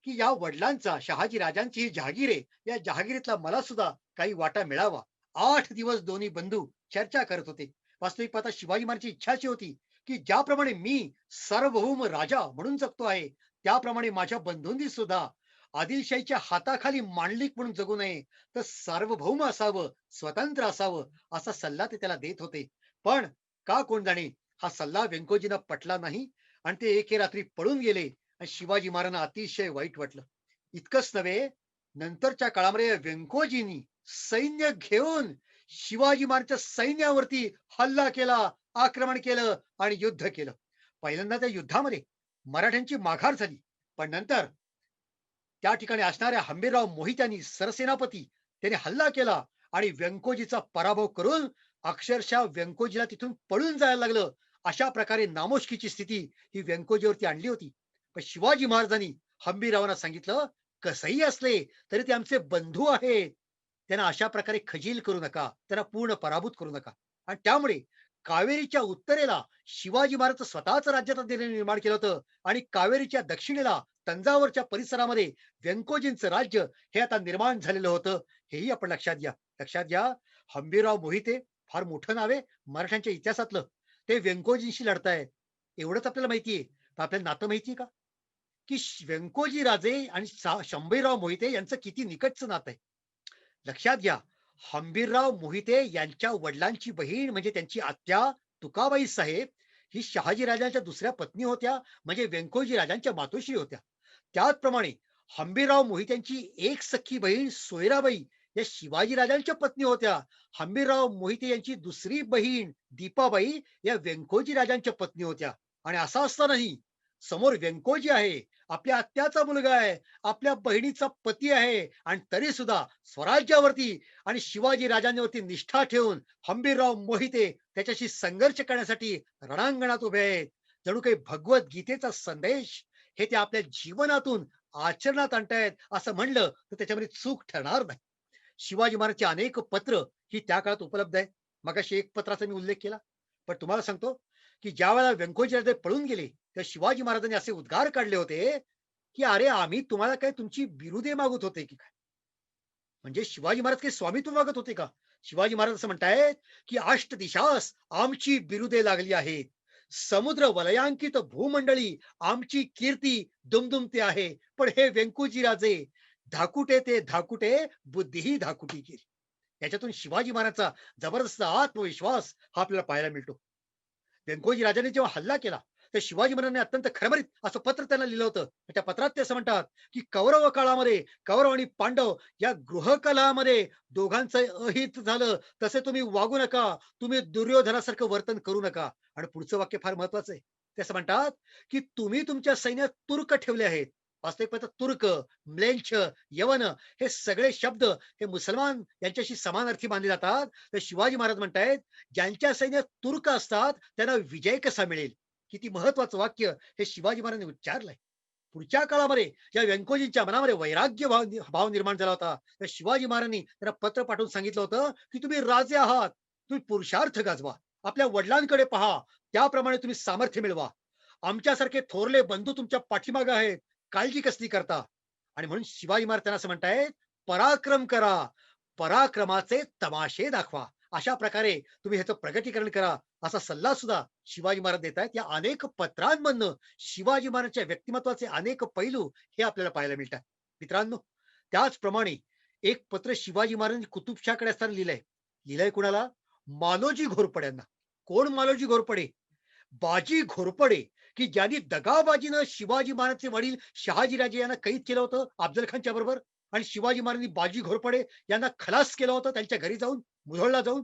की या वडिलांचा, शहाजी राजांची ही जहागीर आहे, या जहागीरीतला मला सुद्धा काही वाटा मिळावा. 8 दिवस दोन्ही बंधू चर्चा करत होते. वास्तविक पाहता शिवाजी महाराजांची इच्छा अशी होती की ज्याप्रमाणे मी सार्वभौम राजा म्हणून जगतो आहे, त्याप्रमाणे माझ्या बंधूंनी सुद्धा आदिलशाहीच्या हाताखाली मांडलिक म्हणून जगू नये, तर सार्वभौम असावं, स्वतंत्र असावं, असा सल्ला ते त्याला देत होते. पण का कोण जाणे, हा सल्ला व्यंकोजींना पटला नाही आणि ते एके रात्री पळून गेले. आणि शिवाजी महाराजांना अतिशय वाईट वाटलं. इतकंच नव्हे, नंतरच्या काळामध्ये व्यंकोजींनी सैन्य घेऊन शिवाजी महाराजांच्या सैन्यावरती हल्ला केला, आक्रमण केलं आणि युद्ध केलं. पहिल्यांदा त्या युद्धामध्ये मराठ्यांची माघार झाली. पण नंतर त्या ठिकाणी असणाऱ्या हंबीरराव मोहित्यांनी, सरसेनापती, त्याने हल्ला केला आणि व्यंकोजीचा पराभव करून अक्षरशः व्यंकोजीला तिथून पळून जायला लागलं. अशा प्रकारे नामुष्कीची स्थिती ही व्यंकोजीवरती आणली होती. पण शिवाजी महाराजांनी हंबीररावांना सांगितलं, कसंही असले तरी ते आमचे बंधू आहेत, त्यांना अशा प्रकारे खजील करू नका, त्यांना पूर्ण पराभूत करू नका. आणि त्यामुळे कावेरीच्या उत्तरेला शिवाजी महाराज स्वतःच राज्यात निर्माण केलं होतं आणि कावेरीच्या दक्षिणेला तंजावरच्या परिसरामध्ये व्यंकोजींचं राज्य हे आता निर्माण झालेलं होतं. हेही आपण लक्षात घ्या. लक्षात घ्या, हंबीरराव मोहिते फार मोठं नाव आहे मराठ्यांच्या इतिहासातलं. ते व्यंकोजींशी लढतायत एवढंच आपल्याला माहितीये. पण आपल्याला नातं माहितीये का की व्यंकोजी राजे आणि शंभीरराव मोहिते यांचं किती निकटचं नातं आहे. लक्षात घ्या, हंबीरराव मोहिते यांच्या वडिलांची बहीण म्हणजे त्यांची आत्या तुकाबाई साहेब ही शहाजी राजांच्या दुसऱ्या पत्नी होत्या, म्हणजे व्यंकोजी राजांच्या मातोश्री होत्या. त्याचप्रमाणे हंबीरराव मोहित्यांची एक सख्खी बहीण सोयराबाई या शिवाजी राजांच्या पत्नी होत्या. हंबीरराव मोहिते यांची दुसरी बहीण दीपाबाई या व्यंकोजी राजांच्या पत्नी होत्या. आणि असं असतानाही समोर व्यंकोजी आहे, आपल्या आत्याचा मुलगा आहे, आपल्या बहिणीचा पती आहे, आणि तरी सुद्धा स्वराज्यावरती आणि शिवाजी राजांवरती निष्ठा ठेवून हंबीरराव मोहिते त्याच्याशी संघर्ष करण्यासाठी रणांगणात उभे आहेत. जणू काही भगवद्गीतेचा संदेश हे ते आपल्या जीवनातून आचरणात आणतायत असं म्हणलं तर त्याच्यामध्ये चूक ठरणार नाही. शिवाजी महाराजचे अनेक पत्र ही त्या काळात उपलब्ध आहेत. मगाशी एक पत्राचा मी उल्लेख केला. पण तुम्हाला सांगतो की ज्या वेळेला व्यंकोजी राजे पळून गेले, तर शिवाजी महाराजांनी असे उद्गार काढले होते की अरे, आम्ही तुम्हाला काय तुमची बिरुदे मागत होते की काय? म्हणजे शिवाजी महाराज काही स्वामित्व मागत होते का? शिवाजी महाराज असं म्हणतायत की अष्ट दिशास आमची बिरुदे लागली आहेत, समुद्र वलयांकित भूमंडळी आमची कीर्ती दुमदुमते आहे. पण हे व्यंकोजी राजे धाकुटे ते धाकुटे, बुद्धीही धाकुटी केली. याच्यातून शिवाजी महाराजचा जबरदस्त आत्मविश्वास हा आपल्याला पाहायला मिळतो. व्यंकोजी राजाने जेव्हा हल्ला केला, तर शिवाजी महाराजांनी अत्यंत खरमरीत असं पत्र त्यांना लिहिलं होतं. त्या पत्रात ते असं म्हणतात की कौरव काळामध्ये कौरव आणि पांडव या गृहकलहामध्ये दोघांचं अहित झालं, तसे तुम्ही वागू नका, तुम्ही दुर्योधनासारखं वर्तन करू नका. आणि पुढचं वाक्य फार महत्वाचं आहे. ते असं म्हणतात की तुम्ही तुमच्या सैन्यात तुर्क ठेवले आहेत. वास्तविक पाहता तुर्क, म्लेंछ, यवन हे सगळे शब्द हे मुसलमान यांच्याशी समानार्थी मानले जातात. तर शिवाजी महाराज म्हणतायत ज्यांच्या सैन्यात तुर्क असतात त्यांना विजय कसा मिळेल. किती महत्वाचं वाक्य हे शिवाजी महाराजांनी उच्चारलंय. पुढच्या काळामध्ये या व्यंकोजींच्या मनामध्ये वैराग्य भाव भाव निर्माण झाला होता. तर शिवाजी महाराजांनी त्यांना पत्र पाठवून सांगितलं होतं, की तुम्ही राजे आहात, तुम्ही पुरुषार्थ गाजवा, आपल्या वडिलांकडे पहा, त्याप्रमाणे तुम्ही सामर्थ्य मिळवा. आमच्यासारखे थोरले बंधू तुमच्या पाठीमागे आहेत, काळजी कसली करता? आणि म्हणून शिवाजी महाराज त्यांना असं म्हणतायत, पराक्रम करा, पराक्रमाचे तमाशे दाखवा. अशा प्रकारे तुम्ही ह्याचं प्रगतीकरण करा, असा सल्ला सुद्धा शिवाजी महाराज देत आहेत. या अनेक पत्रांमधनं शिवाजी महाराजांच्या व्यक्तिमत्वाचे अनेक पैलू हे आपल्याला पाहायला मिळतात. मित्रांनो, त्याचप्रमाणे एक पत्र शिवाजी महाराजांनी कुतुबशाहकडे असताना लिहिलंय. लिहिलंय कुणाला? मालोजी घोरपड्यांना. कोण मालोजी घोरपडे? बाजी घोरपडे, की ज्यांनी दगाबाजीनं शिवाजी महाराजचे वडील शहाजीराजे यांना कैद केलं होतं अफजल खानच्या बरोबर, आणि शिवाजी महाराजांनी बाजी घोरपडे यांना खलास केलं होतं त्यांच्या घरी जाऊन, मुधोळला जाऊन.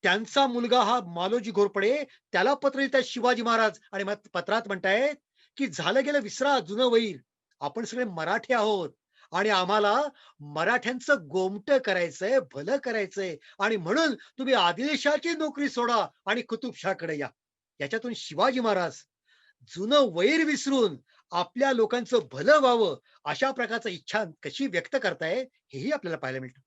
त्यांचा मुलगा हा मालोजी घोरपडे, त्याला पत्र लिहितात शिवाजी महाराज आणि मग पत्रात म्हणतायत, की झालं गेलं विसरा जुनं वैर. आपण सगळे मराठी आहोत आणि आम्हाला मराठ्यांचं गोमटं करायचंय, भलं करायचंय, आणि म्हणून तुम्ही आदिलशाहची नोकरी सोडा आणि कुतुबशाहकडे या. याच्यातून शिवाजी महाराज जुनं वैर विसरून आपल्या लोकांचं भलं व्हावं अशा प्रकारची इच्छा कशी व्यक्त करताय हेही आपल्याला पाहायला मिळतं.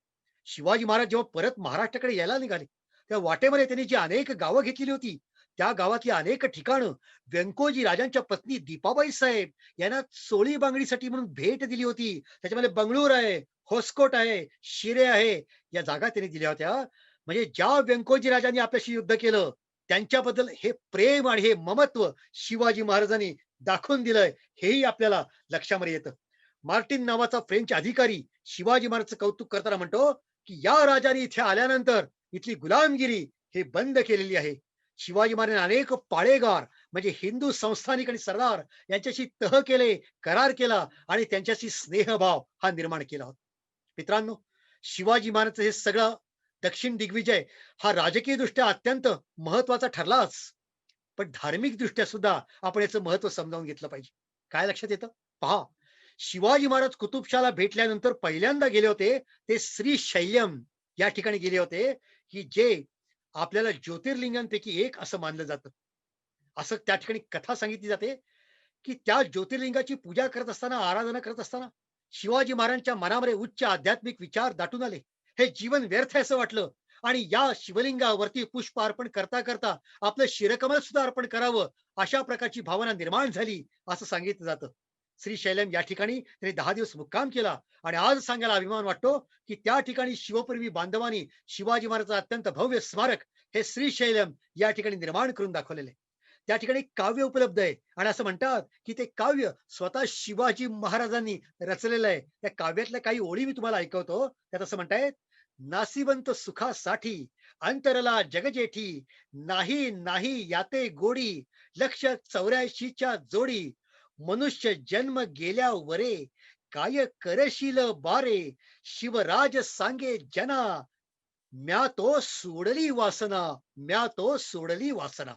शिवाजी महाराज जेव्हा परत महाराष्ट्राकडे यायला निघाले, त्या वाटेमध्ये त्यांनी जी अनेक गावं घेतलेली होती, त्या गावातली अनेक ठिकाणं व्यंकोजी राजांच्या पत्नी दीपाबाई साहेब यांना चोळी बांगडीसाठी म्हणून भेट दिली होती. त्याच्यामध्ये बंगळूर आहे, होसकोट आहे, शिरे आहे, या जागा त्यांनी दिल्या होत्या. म्हणजे ज्या व्यंकोजी राजांनी आपल्याशी युद्ध केलं, त्यांच्याबद्दल हे प्रेम आणि हे ममत्व शिवाजी महाराजांनी दाखवून दिलंय, हेही आपल्याला लक्षामध्ये येतं. मार्टिन नावाचा फ्रेंच अधिकारी शिवाजी महाराजचं कौतुक करताना म्हणतो, की या राजाने इथे आल्यानंतर इथली गुलामगिरी हे बंद केलेली आहे. शिवाजी महाराजांनी अनेक पाळेगार म्हणजे हिंदू संस्थानिक आणि सरदार यांच्याशी तह केले, करार केला आणि त्यांच्याशी स्नेहभाव हा निर्माण केला होता. मित्रांनो, शिवाजी महाराजचं हे सगळं दक्षिण दिग्विजय हा राजकीय दृष्ट्या अत्यंत महत्वाचा ठरलाच, पण धार्मिक दृष्ट्या सुद्धा आपण याचं महत्व समजावून घेतलं पाहिजे. काय लक्षात येतं? पहा, शिवाजी महाराज कुतुबशाहला भेटल्यानंतर पहिल्यांदा गेले होते ते श्रीशैल्यम या ठिकाणी गेले होते, की जे आपल्याला ज्योतिर्लिंगांपैकी एक असं मानलं जातं. असं त्या ठिकाणी कथा सांगितली जाते, की त्या ज्योतिर्लिंगाची पूजा करत असताना, आराधना करत असताना शिवाजी महाराजांच्या मनामध्ये उच्च आध्यात्मिक विचार दाटून आले. हे जीवन व्यर्थ आहे असं वाटलं आणि या शिवलिंगावरती पुष्प अर्पण करता करता आपलं शिरकमल सुद्धा अर्पण करावं अशा प्रकारची भावना निर्माण झाली असं सांगितलं जातं. श्रीशैलम या ठिकाणी त्यांनी 10 दिवस मुक्काम केला आणि आज सांगायला अभिमान वाटतो, की त्या ठिकाणी शिवप्रेमी बांधवांनी शिवाजी महाराजांचं अत्यंत भव्य स्मारक हे श्रीशैलम या ठिकाणी निर्माण करून दाखवलेले आहे. त्या ठिकाणी काव्य उपलब्ध आहे आणि असं म्हणतात, की ते काव्य स्वतः शिवाजी महाराजांनी रचलेलं आहे. त्या काव्यातल्या काही ओळी मी तुम्हाला ऐकवतो. त्यात असं म्हणतायत, नासिवंत सुखासाठी अंतरला जगजेठी, नाही नाही याते गोडी, 184च्या जोडी, मनुष्य जन्म गेल्या वरे, काय करशील बारे, शिवराज सांगे जना, म्या तो सोडली वासना, म्या तो सोडली वासना.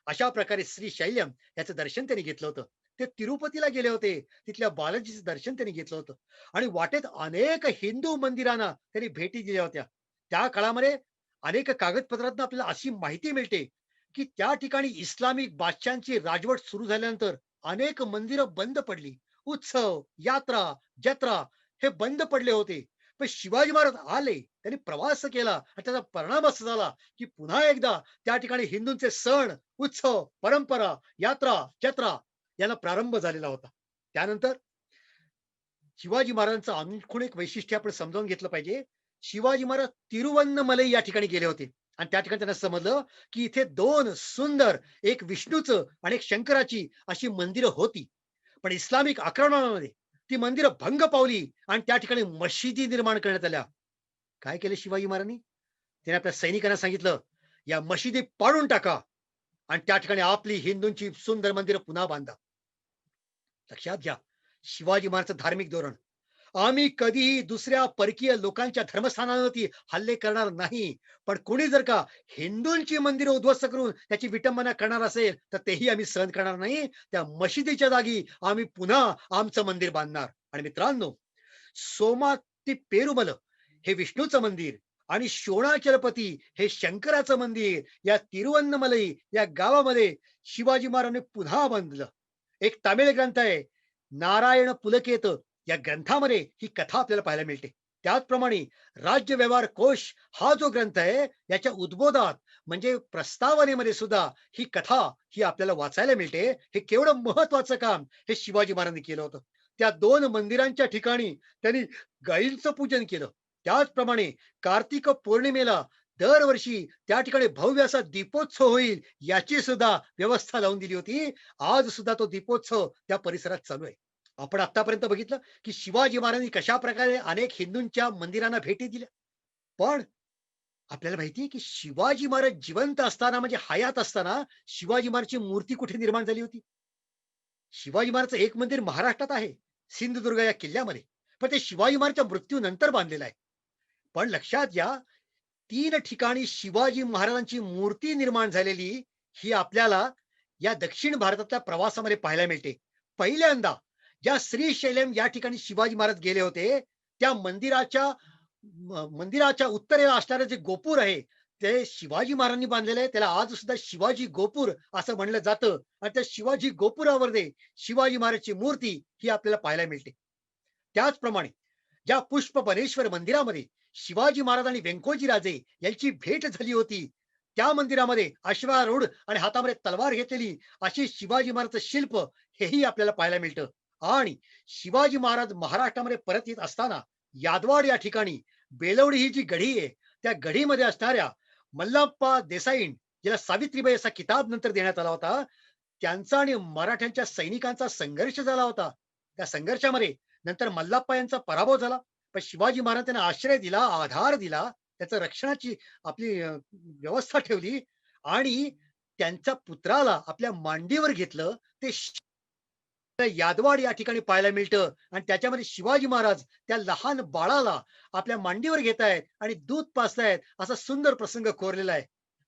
अशा प्रकारे श्री शैल्यम याचं दर्शन त्यांनी घेतलं होतं. ते तिरुपतीला गेले होते, तिथल्या बालाजीचं दर्शन त्यांनी घेतलं होतं आणि वाटेत अनेक हिंदू मंदिरांना त्यांनी भेटी दिल्या होत्या. त्या काळामध्ये अनेक कागदपत्रातून आपल्याला अशी माहिती मिळते, की त्या ठिकाणी इस्लामिक बादशाहांची राजवट सुरू झाल्यानंतर अनेक मंदिरं बंद पडली. उत्सव, यात्रा, जत्रा हे बंद पडले होते. पण शिवाजी महाराज आले, त्यांनी प्रवास केला आणि त्याचा परिणाम असा झाला, की पुन्हा एकदा त्या ठिकाणी हिंदूंचे सण, उत्सव, परंपरा, यात्रा, जत्रा याला प्रारंभ झालेला होता. त्यानंतर शिवाजी महाराजांचं आणखीन एक वैशिष्ट्य आपण समजावून घेतलं पाहिजे. शिवाजी महाराज तिरुवन्नमलई या ठिकाणी गेले होते आणि त्या ठिकाणी त्यांना समजलं, की इथे 2 सुंदर, एक विष्णूचं आणि एक शंकराची अशी मंदिरं होती. पण इस्लामिक आक्रमणामध्ये ती मंदिरं भंग पावली आणि त्या ठिकाणी मशिदी निर्माण करण्यात आल्या. काय केलं शिवाजी महाराजांनी? त्याने आपल्या सैनिकांना सांगितलं, या मशिदी पाडून टाका आणि त्या ठिकाणी आपली हिंदूंची सुंदर मंदिरं पुन्हा बांधा. लक्षात घ्या, शिवाजी महाराजचं धार्मिक धोरण. आम्ही कधीही दुसऱ्या परकीय लोकांच्या धर्मस्थानावरती हल्ले करणार नाही, पण कोणी जर का हिंदूंची मंदिरं उद्ध्वस्त करून त्याची विटंबना करणार असेल तर तेही आम्ही सहन करणार नाही. त्या मशिदीच्या जागी आम्ही पुन्हा आमचं मंदिर बांधणार. आणि मित्रांनो, सोमाती पेरुमल हे विष्णूचं मंदिर आणि शोणाचलपती हे शंकराचं मंदिर या तिरुवन्नमलई या गावामध्ये शिवाजी महाराजांनी पुन्हा बांधलं. एक तामिळ ग्रंथ आहे, नारायण पुलकेत या ग्रंथामध्ये ही कथा आपल्याला पाहायला मिळते. त्याचप्रमाणे राज्य व्यवहार कोश हा जो ग्रंथ आहे याच्या उद्बोधात म्हणजे प्रस्तावनेमध्ये सुद्धा ही कथा ही आपल्याला वाचायला मिळते. हे केवढं महत्वाचं काम हे शिवाजी महाराजांनी केलं होतं. त्या दोन मंदिरांच्या ठिकाणी त्यांनी गायींचं पूजन केलं. त्याचप्रमाणे कार्तिक पौर्णिमेला दरवर्षी त्या ठिकाणी भव्य असा दीपोत्सव होईल याची सुद्धा व्यवस्था लावून दिली होती. आज सुद्धा तो दीपोत्सव त्या परिसरात चालू आहे. आपण आतापर्यंत बघितलं की शिवाजी महाराजांनी कशा प्रकारे अनेक हिंदूंच्या मंदिरांना भेटी दिल्या. पण आपल्याला माहितीये की शिवाजी महाराज जिवंत असताना म्हणजे हयात असताना शिवाजी महाराजची मूर्ती कुठे निर्माण झाली होती? शिवाजी महाराजचं एक मंदिर महाराष्ट्रात आहे, सिंधुदुर्ग या किल्ल्यामध्ये. पण ते शिवाजी महाराजच्या मृत्यूनंतर बांधलेलं आहे. पण लक्षात घ्या, 3 ठिकाणी शिवाजी महाराजांची मूर्ती निर्माण झालेली ही आपल्याला या दक्षिण भारतातल्या प्रवासामध्ये पाहायला मिळते. पहिल्यांदा ज्या श्रीशैलम या ठिकाणी शिवाजी महाराज गेले होते, त्या मंदिराच्या उत्तरेला असणारं जे गोपूर आहे, ते शिवाजी महाराजांनी बांधलेलं आहे. त्याला आज सुद्धा शिवाजी गोपूर असं म्हणलं जातं आणि त्या शिवाजी गोपुरावर शिवाजी महाराजची मूर्ती ही आपल्याला पाहायला मिळते. त्याचप्रमाणे ज्या पुष्पबनेश्वर मंदिरामध्ये शिवाजी महाराज आणि व्यंकोजी राजे यांची भेट झाली होती, त्या मंदिरामध्ये अश्वारूढ आणि हातामध्ये तलवार घेतलेली अशी शिवाजी महाराजचं शिल्प हेही आपल्याला पाहायला मिळतं. आणि शिवाजी महाराज महाराष्ट्रामध्ये परत येत असताना यादवाड या ठिकाणी बेलवडी ही जी गढी आहे, त्या गढीमध्ये असणाऱ्या मल्लाप्पा देसाईन, ज्याला सावित्रीबाई असा किताब नंतर देण्यात आला होता, त्यांचा आणि मराठ्यांच्या सैनिकांचा संघर्ष झाला होता. त्या संघर्षामध्ये नंतर मल्लाप्पा यांचा पराभव झाला. पण शिवाजी महाराज त्यांना आश्रय दिला, आधार दिला, त्याचं रक्षणाची आपली व्यवस्था ठेवली आणि त्यांच्या पुत्राला आपल्या मांडीवर घेतलं. ते यादवाड या ठिकाणी पाहायला मिळतं आणि त्याच्यामध्ये शिवाजी महाराज त्या लहान बाळाला आपल्या मांडीवर घेतायत आणि दूध पाजतायत असा सुंदर प्रसंग कोरलेला आहे.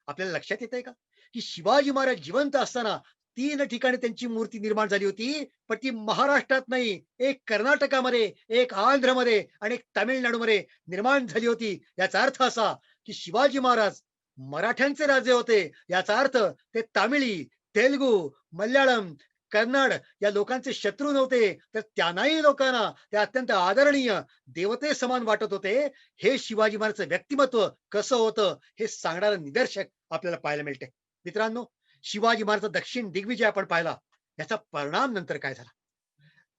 आपल्याला लक्षात येत आहे का की शिवाजी महाराज जिवंत असताना 3 ठिकाणी त्यांची मूर्ती निर्माण झाली होती. पण ती महाराष्ट्रात नाही, एक कर्नाटकामध्ये, एक आंध्रमध्ये आणि एक तामिळनाडूमध्ये निर्माण झाली होती. याचा अर्थ असा की शिवाजी महाराज मराठ्यांचे राजे होते. याचा अर्थ ते तामिळी, तेलुगू, मल्याळम, कन्नड या लोकांचे शत्रू नव्हते, तर त्यांनाही लोकांना ते अत्यंत आदरणीय देवते समान वाटत होते. हे शिवाजी महाराजचं व्यक्तिमत्व कसं होतं हे सांगणारं निदर्शक आपल्याला पाहायला मिळते. मित्रांनो, शिवाजी महाराजचा दक्षिण दिग्विजय आपण पाहिला, याचा परिणाम नंतर काय झाला?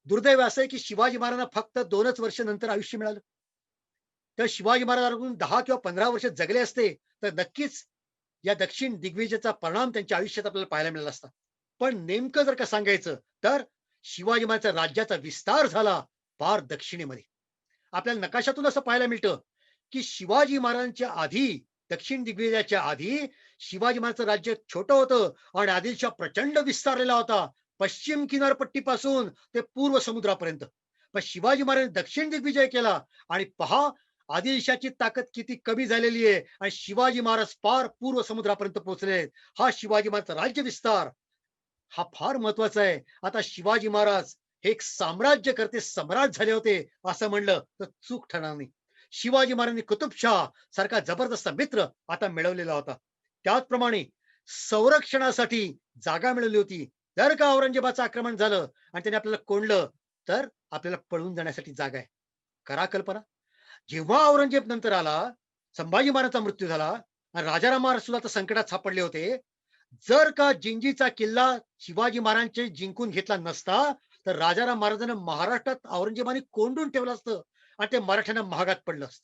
दुर्दैव असं आहे की शिवाजी महाराजांना फक्त 2च वर्ष नंतर आयुष्य मिळालं. तर शिवाजी महाराजांकडून 10 किंवा 15 वर्ष जगले असते तर नक्कीच या दक्षिण दिग्विजयाचा परिणाम त्यांच्या आयुष्यात आपल्याला पाहायला मिळाला असता. पण नेमकं जर का सांगायचं तर शिवाजी महाराजांच्या राज्याचा विस्तार झाला फार दक्षिणेमध्ये. आपल्याला नकाशातून असं पाहायला मिळतं की शिवाजी महाराजांच्या आधी, दक्षिण दिग्विजयाच्या आधी शिवाजी महाराजांचं राज्य छोटं होतं आणि आदिलशाह प्रचंड विस्तारलेला होता, पश्चिम किनारपट्टीपासून ते पूर्व समुद्रापर्यंत. पण शिवाजी महाराजांनी दक्षिण दिग्विजय केला आणि पहा आदिलशाची ताकद किती कमी झालेली आहे आणि शिवाजी महाराज पार पूर्व समुद्रापर्यंत पोहोचले. हा शिवाजी महाराजचा राज्य विस्तार हा फार महत्वाचा आहे. आता शिवाजी महाराज हे एक साम्राज्यकर्ते सम्राट झाले होते असं म्हणलं तर चूक ठरणार नाही. शिवाजी महाराजांनी कुतुबशाह सारखा जबरदस्त मित्र आता मिळवलेला होता. त्याचप्रमाणे संरक्षणासाठी जागा मिळवली होती. जर का औरंगजेबाचं आक्रमण झालं आणि त्याने आपल्याला कोंडलं तर आपल्याला पळून जाण्यासाठी जागा आहे. करा कल्पना, जेव्हा औरंगजेब नंतर आला, संभाजी महाराजांचा मृत्यू झाला आणि राजाराम महाराज सुद्धा आता संकटात सापडले होते. जर का जिंजीचा किल्ला शिवाजी महाराजांचे जिंकून घेतला नसता तर राजाराम महाराजांना महाराष्ट्रात औरंगजेबाने कोंडून ठेवलं असतं आणि ते मराठ्यांना महागात पडलं असतं.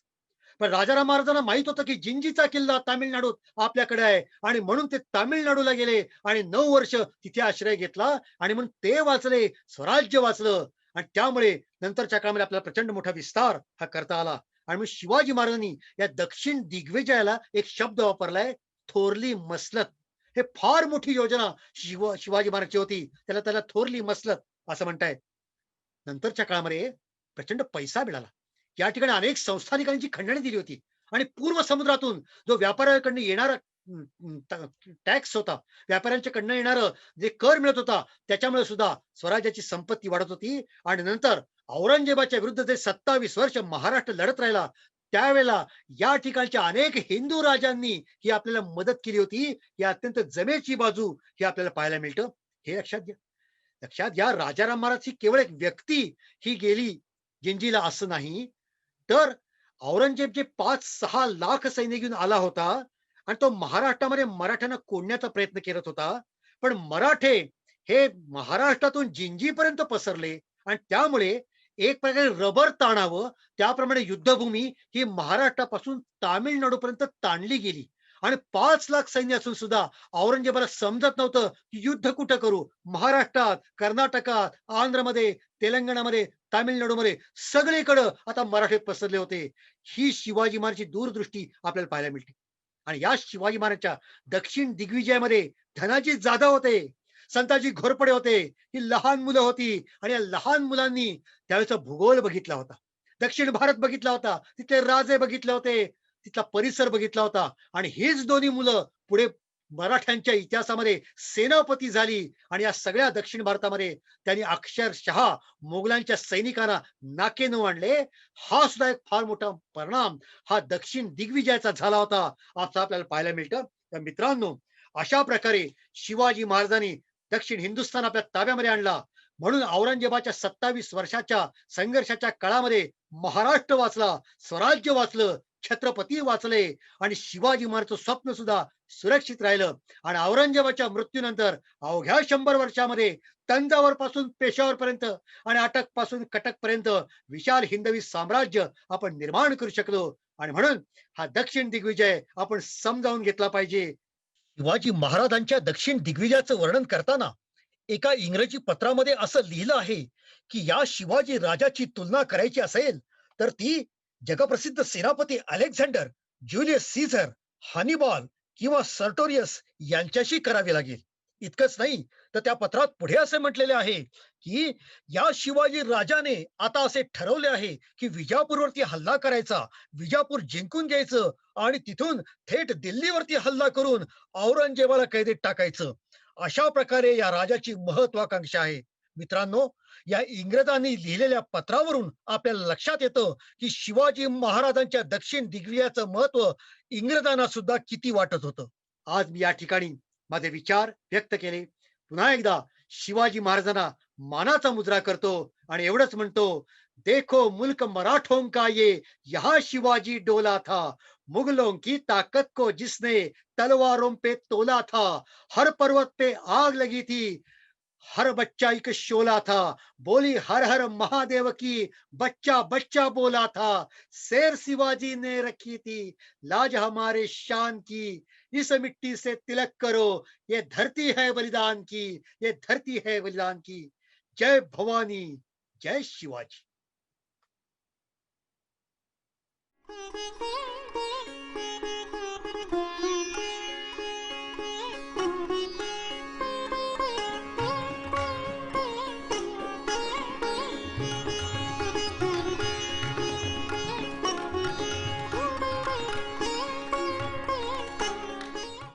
पण राजाराम महाराजांना माहित होतं की जिंजीचा किल्ला तामिळनाडूत आपल्याकडे आहे आणि म्हणून ते तामिळनाडूला गेले आणि 9 वर्ष तिथे आश्रय घेतला आणि म्हणून ते वाचले, स्वराज्य वाचलं आणि त्यामुळे नंतरच्या काळामध्ये आपल्याला प्रचंड मोठा विस्तार हा करता आला. आणि मग शिवाजी महाराजांनी या दक्षिण दिग्विजयाला एक शब्द वापरलाय, थोरली मसलत. हे फार मोठी योजना शिवाजी महाराजची होती. त्याला त्याला थोरली मसलत असं म्हणतायत. नंतरच्या काळामध्ये प्रचंड पैसा मिळाला. या ठिकाणी अनेक संस्थानिकांची खंडणी दिली होती आणि पूर्व समुद्रातून जो व्यापाऱ्यांकडून येणारा टॅक्स होता, व्यापाऱ्यांच्याकडनं येणारं जे कर मिळत होता, त्याच्यामुळे सुद्धा स्वराज्याची संपत्ती वाढत होती. आणि नंतर औरंगजेबाच्या विरुद्ध जे 27 वर्ष महाराष्ट्र लढत राहिला, त्यावेळेला या ठिकाणच्या अनेक हिंदू राजांनी ही आपल्याला मदत केली होती. ही अत्यंत जमेची बाजू ही आपल्याला पाहायला मिळतं. हे लक्षात घ्या. लक्षात घ्या, राजाराम महाराज ही केवळ एक व्यक्ती ही गेली जिंजीला असं नाही, तर औरंगजेब जे 5-6 लाख सैन्य घेऊन आला होता आणि तो महाराष्ट्रामध्ये मराठ्यांना कोंडण्याचा प्रयत्न करत होता. पण मराठे हे महाराष्ट्रातून जिंजीपर्यंत पसरले आणि त्यामुळे एक प्रकारे रबर ताणावं त्याप्रमाणे युद्धभूमी ही महाराष्ट्रापासून तामिळनाडूपर्यंत ताणली गेली. आणि 5 लाख सैन्य असून सुद्धा औरंगजेबाला समजत नव्हतं की युद्ध कुठं करू. महाराष्ट्रात, कर्नाटकात, आंध्रमध्ये, तेलंगणामध्ये, तामिळनाडूमध्ये सगळीकडं आता मराठे पसरले होते. ही शिवाजी महाराजांची दूरदृष्टी आपल्याला पाहायला मिळते. आणि या शिवाजी महाराजांच्या दक्षिण दिग्विजयामध्ये धनाजी जाधव होते, संताजी घोरपडे होते, ही लहान मुलं होती आणि या लहान मुलांनी त्यावेळेचा भूगोल बघितला होता, दक्षिण भारत बघितला होता, तिथले राजे बघितले होते, तिथला परिसर बघितला होता. आणि हीच दोन्ही मुलं पुढे मराठ्यांच्या इतिहासामध्ये सेनापती झाली आणि या सगळ्या दक्षिण भारतामध्ये त्यांनी अक्षरशः मोगलांच्या सैनिकांना नाकेनऊ आणले. हा सुद्धा एक फार मोठा परिणाम हा दक्षिण दिग्विजयाचा झाला होता असं आपल्याला पाहायला मिळतं. तर मित्रांनो, अशा प्रकारे शिवाजी महाराजांनी दक्षिण हिंदुस्थान आपल्या ताब्यामध्ये आणला. म्हणून औरंगजेबाच्या 27 वर्षाच्या संघर्षाच्या काळामध्ये महाराष्ट्र वाचला, स्वराज्य वाचलं, छत्रपती वाचले आणि शिवाजी महाराजचं स्वप्न सुद्धा सुरक्षित राहिलं. आणि औरंगजेबाच्या मृत्यूनंतर अवघ्या 100 वर्षामध्ये तंजावर पासून पेशावर पर्यंत आणि अटक पासून कटक पर्यंत विशाल हिंदवी साम्राज्य आपण निर्माण करू शकलो. आणि म्हणून हा दक्षिण दिग्विजय आपण समजावून घेतला पाहिजे. शिवाजी महाराजांच्या दक्षिण दिग्विजयाचं वर्णन करताना एका इंग्रजी पत्रामध्ये असं लिहिलं आहे की या शिवाजी राजाची तुलना करायची असेल तर ती जगप्रसिद्ध सेनापती अलेक्झांडर, ज्युलियस सीझर, हॅनिबल किंवा सर्टोरियस यांच्याशी करावी लागेल. इतकंच नाही, तर त्या पत्रात पुढे असे म्हटलेले आहे की या शिवाजी राजाने आता असे ठरवले आहे की विजापूरवरती हल्ला करायचा, विजापूर जिंकून घ्यायचं आणि तिथून थेट दिल्लीवरती हल्ला करून औरंगजेबाला कैदेत टाकायचं. अशा प्रकारे या राजाची महत्वाकांक्षा आहे. मित्रांनो, या इंग्रजांनी लिहिलेल्या पत्रावरून आपल्याला लक्षात येतं की शिवाजी महाराजांच्या दक्षिण दिग्विजयाचं महत्व इंग्रजांना सुद्धा किती वाटत होतं. आज मी या ठिकाणी माझे विचार व्यक्त केले. पुन्हा एकदा शिवाजी महाराजांना मानाचा मुजरा करतो आणि एवढंच म्हणतो, देखो मुल्क मराठों का ये यहाँ शिवाजी डोला था, मुगलों की ताकत को जिसने तलवारों पे तोला था, हर पर्वत पे आग लगी थी, हर बच्चा एक शोला था, बोली हर हर महादेव की, बच्चा बच्चा बोला था, शेर शिवाजी ने रखी थी, लाज हमारे शान की, इस मिट्टी से तिलक करो, ये धरती है बलिदान की, ये धरती है बलिदान की. जय भवानी, जय शिवाजी.